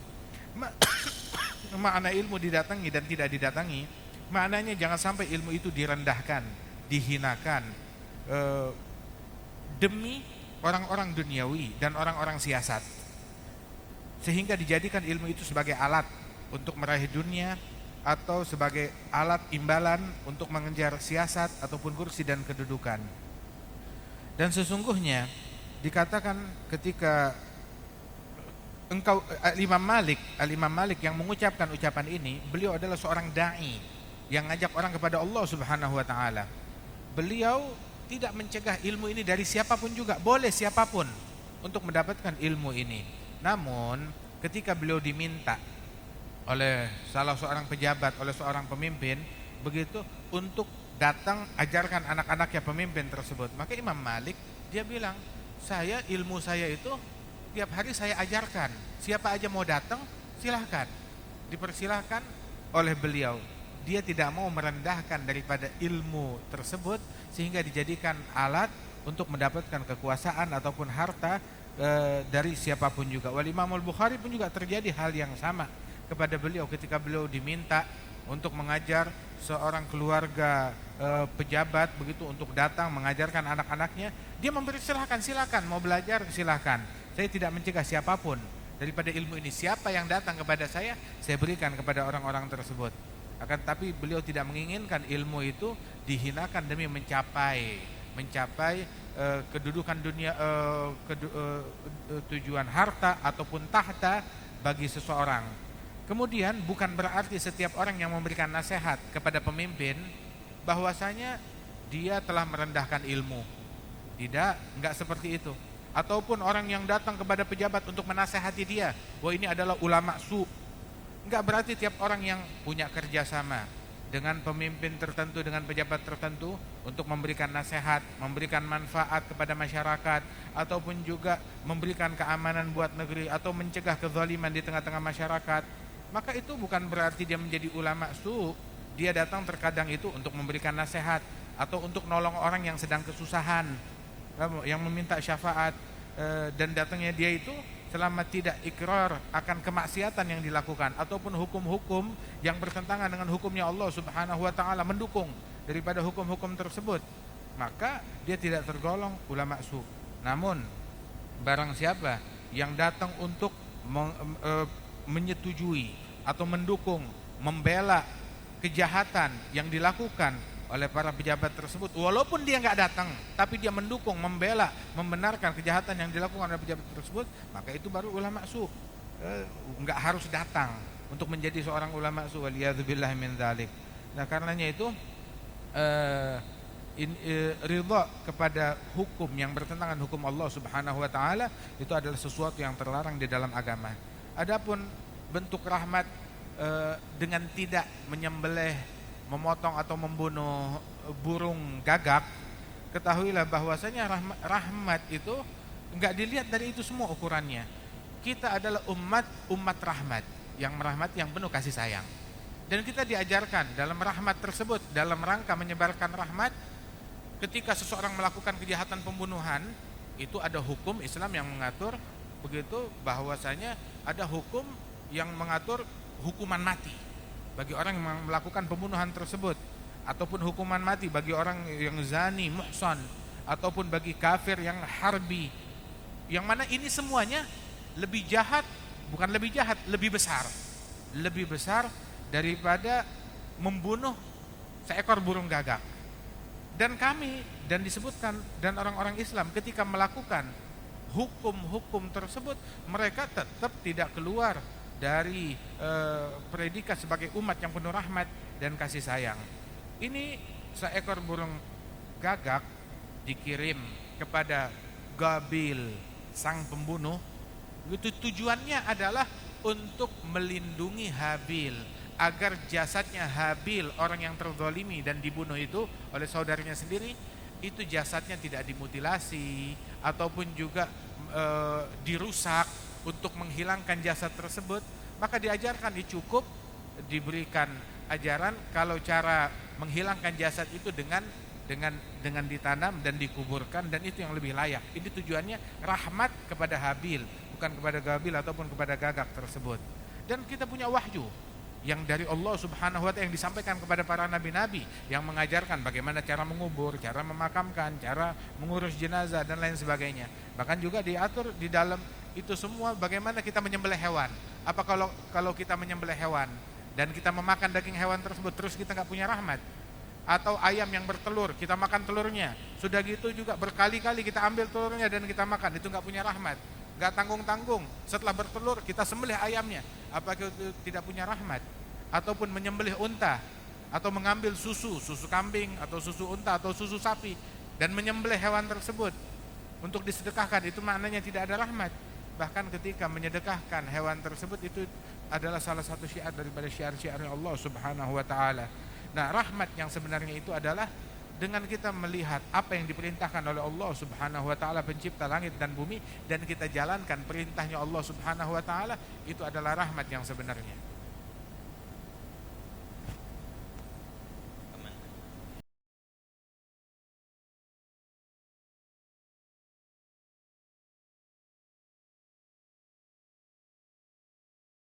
Makna ilmu didatangi dan tidak didatangi, maknanya jangan sampai ilmu itu direndahkan, dihinakan demi orang-orang duniawi dan orang-orang siasat, sehingga dijadikan ilmu itu sebagai alat untuk meraih dunia atau sebagai alat imbalan untuk mengejar siasat ataupun kursi dan kedudukan. Dan sesungguhnya dikatakan ketika engkau Al-Imam Malik yang mengucapkan ucapan ini, beliau adalah seorang dai yang ngajak orang kepada Allah Subhanahu wa taala. Beliau tidak mencegah ilmu ini dari siapapun juga, boleh siapapun untuk mendapatkan ilmu ini. Namun ketika beliau diminta oleh salah seorang pejabat, oleh seorang pemimpin begitu untuk datang ajarkan anak-anaknya pemimpin tersebut, maka Imam Malik dia bilang, saya ilmu saya itu tiap hari saya ajarkan, siapa aja mau datang silahkan, dipersilahkan oleh beliau. Dia tidak mau merendahkan daripada ilmu tersebut sehingga dijadikan alat untuk mendapatkan kekuasaan ataupun harta dari siapapun juga. Wal Imam Al-Bukhari pun juga terjadi hal yang sama kepada beliau ketika beliau diminta untuk mengajar seorang keluarga pejabat begitu untuk datang mengajarkan anak-anaknya, dia memberi silakan mau belajar silahkan. Saya tidak mencegah siapapun daripada ilmu ini. Siapa yang datang kepada saya berikan kepada orang-orang tersebut. Akan tapi beliau tidak menginginkan ilmu itu dihinakan demi mencapai kedudukan dunia, tujuan harta ataupun tahta bagi seseorang. Kemudian bukan berarti setiap orang yang memberikan nasihat kepada pemimpin bahwasanya dia telah merendahkan ilmu. Tidak, enggak seperti itu. Ataupun orang yang datang kepada pejabat untuk menasehati dia, bahwa ini adalah ulama su. Enggak berarti tiap orang yang punya kerjasama dengan pemimpin tertentu, dengan pejabat tertentu untuk memberikan nasihat, memberikan manfaat kepada masyarakat, ataupun juga memberikan keamanan buat negeri atau mencegah kezaliman di tengah-tengah masyarakat, maka itu bukan berarti dia menjadi ulama su. Dia datang terkadang itu untuk memberikan nasihat atau untuk nolong orang yang sedang kesusahan, yang meminta syafaat, dan datangnya dia itu selama tidak ikrar akan kemaksiatan yang dilakukan ataupun hukum-hukum yang bertentangan dengan hukumnya Allah Subhanahu wa taala, mendukung daripada hukum-hukum tersebut, maka dia tidak tergolong ulama su. Namun barang siapa yang datang untuk menyetujui atau mendukung, membela kejahatan yang dilakukan oleh para pejabat tersebut, walaupun dia nggak datang, tapi dia mendukung, membela, membenarkan kejahatan yang dilakukan oleh pejabat tersebut, maka itu baru ulama su. Nggak harus datang untuk menjadi seorang ulama su. Waliyadzubillah min dzalik. Nah, karenanya itu ridha kepada hukum yang bertentangan hukum Allah Subhanahu wa taala itu adalah sesuatu yang terlarang di dalam agama. Adapun bentuk rahmat dengan tidak menyembelih, memotong atau membunuh burung gagak, ketahuilah bahwasanya rahmat itu enggak dilihat dari itu semua ukurannya. Kita adalah umat rahmat, yang merahmati, yang penuh kasih sayang. Dan kita diajarkan dalam rahmat tersebut, dalam rangka menyebarkan rahmat, ketika seseorang melakukan kejahatan pembunuhan, itu ada hukum Islam yang mengatur begitu, bahwasanya ada hukum yang mengatur hukuman mati bagi orang yang melakukan pembunuhan tersebut, ataupun hukuman mati bagi orang yang zani, muhsan, ataupun bagi kafir yang harbi, yang mana ini semuanya lebih jahat, bukan lebih jahat, lebih besar daripada membunuh seekor burung gagak. Dan kami, dan disebutkan, dan orang-orang Islam ketika melakukan hukum-hukum tersebut, mereka tetap tidak keluar dari predikat sebagai umat yang penuh rahmat dan kasih sayang. Ini seekor burung gagak dikirim kepada Gabil, sang pembunuh. Itu tujuannya adalah untuk melindungi Habil, agar jasadnya Habil, orang yang terzalimi dan dibunuh itu oleh saudaranya sendiri, itu jasadnya tidak dimutilasi ataupun juga dirusak untuk menghilangkan jasad tersebut. Maka diajarkan, dicukup diberikan ajaran kalau cara menghilangkan jasad itu dengan ditanam dan dikuburkan, dan itu yang lebih layak. Ini tujuannya rahmat kepada Habil, bukan kepada Gabil ataupun kepada gagak tersebut. Dan kita punya wahyu yang dari Allah Subhanahu wa taala yang disampaikan kepada para nabi-nabi yang mengajarkan bagaimana cara mengubur, cara memakamkan, cara mengurus jenazah dan lain sebagainya. Bahkan juga diatur di dalam itu semua bagaimana kita menyembelih hewan. Apa kalau kita menyembelih hewan dan kita memakan daging hewan tersebut, terus kita nggak punya rahmat? Atau ayam yang bertelur, kita makan telurnya, sudah gitu juga berkali-kali kita ambil telurnya dan kita makan, itu nggak punya rahmat? Nggak tanggung-tanggung, setelah bertelur kita sembelih ayamnya, apakah itu tidak punya rahmat? Ataupun menyembelih unta, atau mengambil susu kambing atau susu unta atau susu sapi dan menyembelih hewan tersebut untuk disedekahkan, itu maknanya tidak ada rahmat. Bahkan ketika menyedekahkan hewan tersebut, itu adalah salah satu syiar daripada syiar-syiar Allah Subhanahu wa taala. Nah, rahmat yang sebenarnya itu adalah dengan kita melihat apa yang diperintahkan oleh Allah Subhanahu wa taala, pencipta langit dan bumi, dan kita jalankan perintahnya Allah Subhanahu wa taala, itu adalah rahmat yang sebenarnya.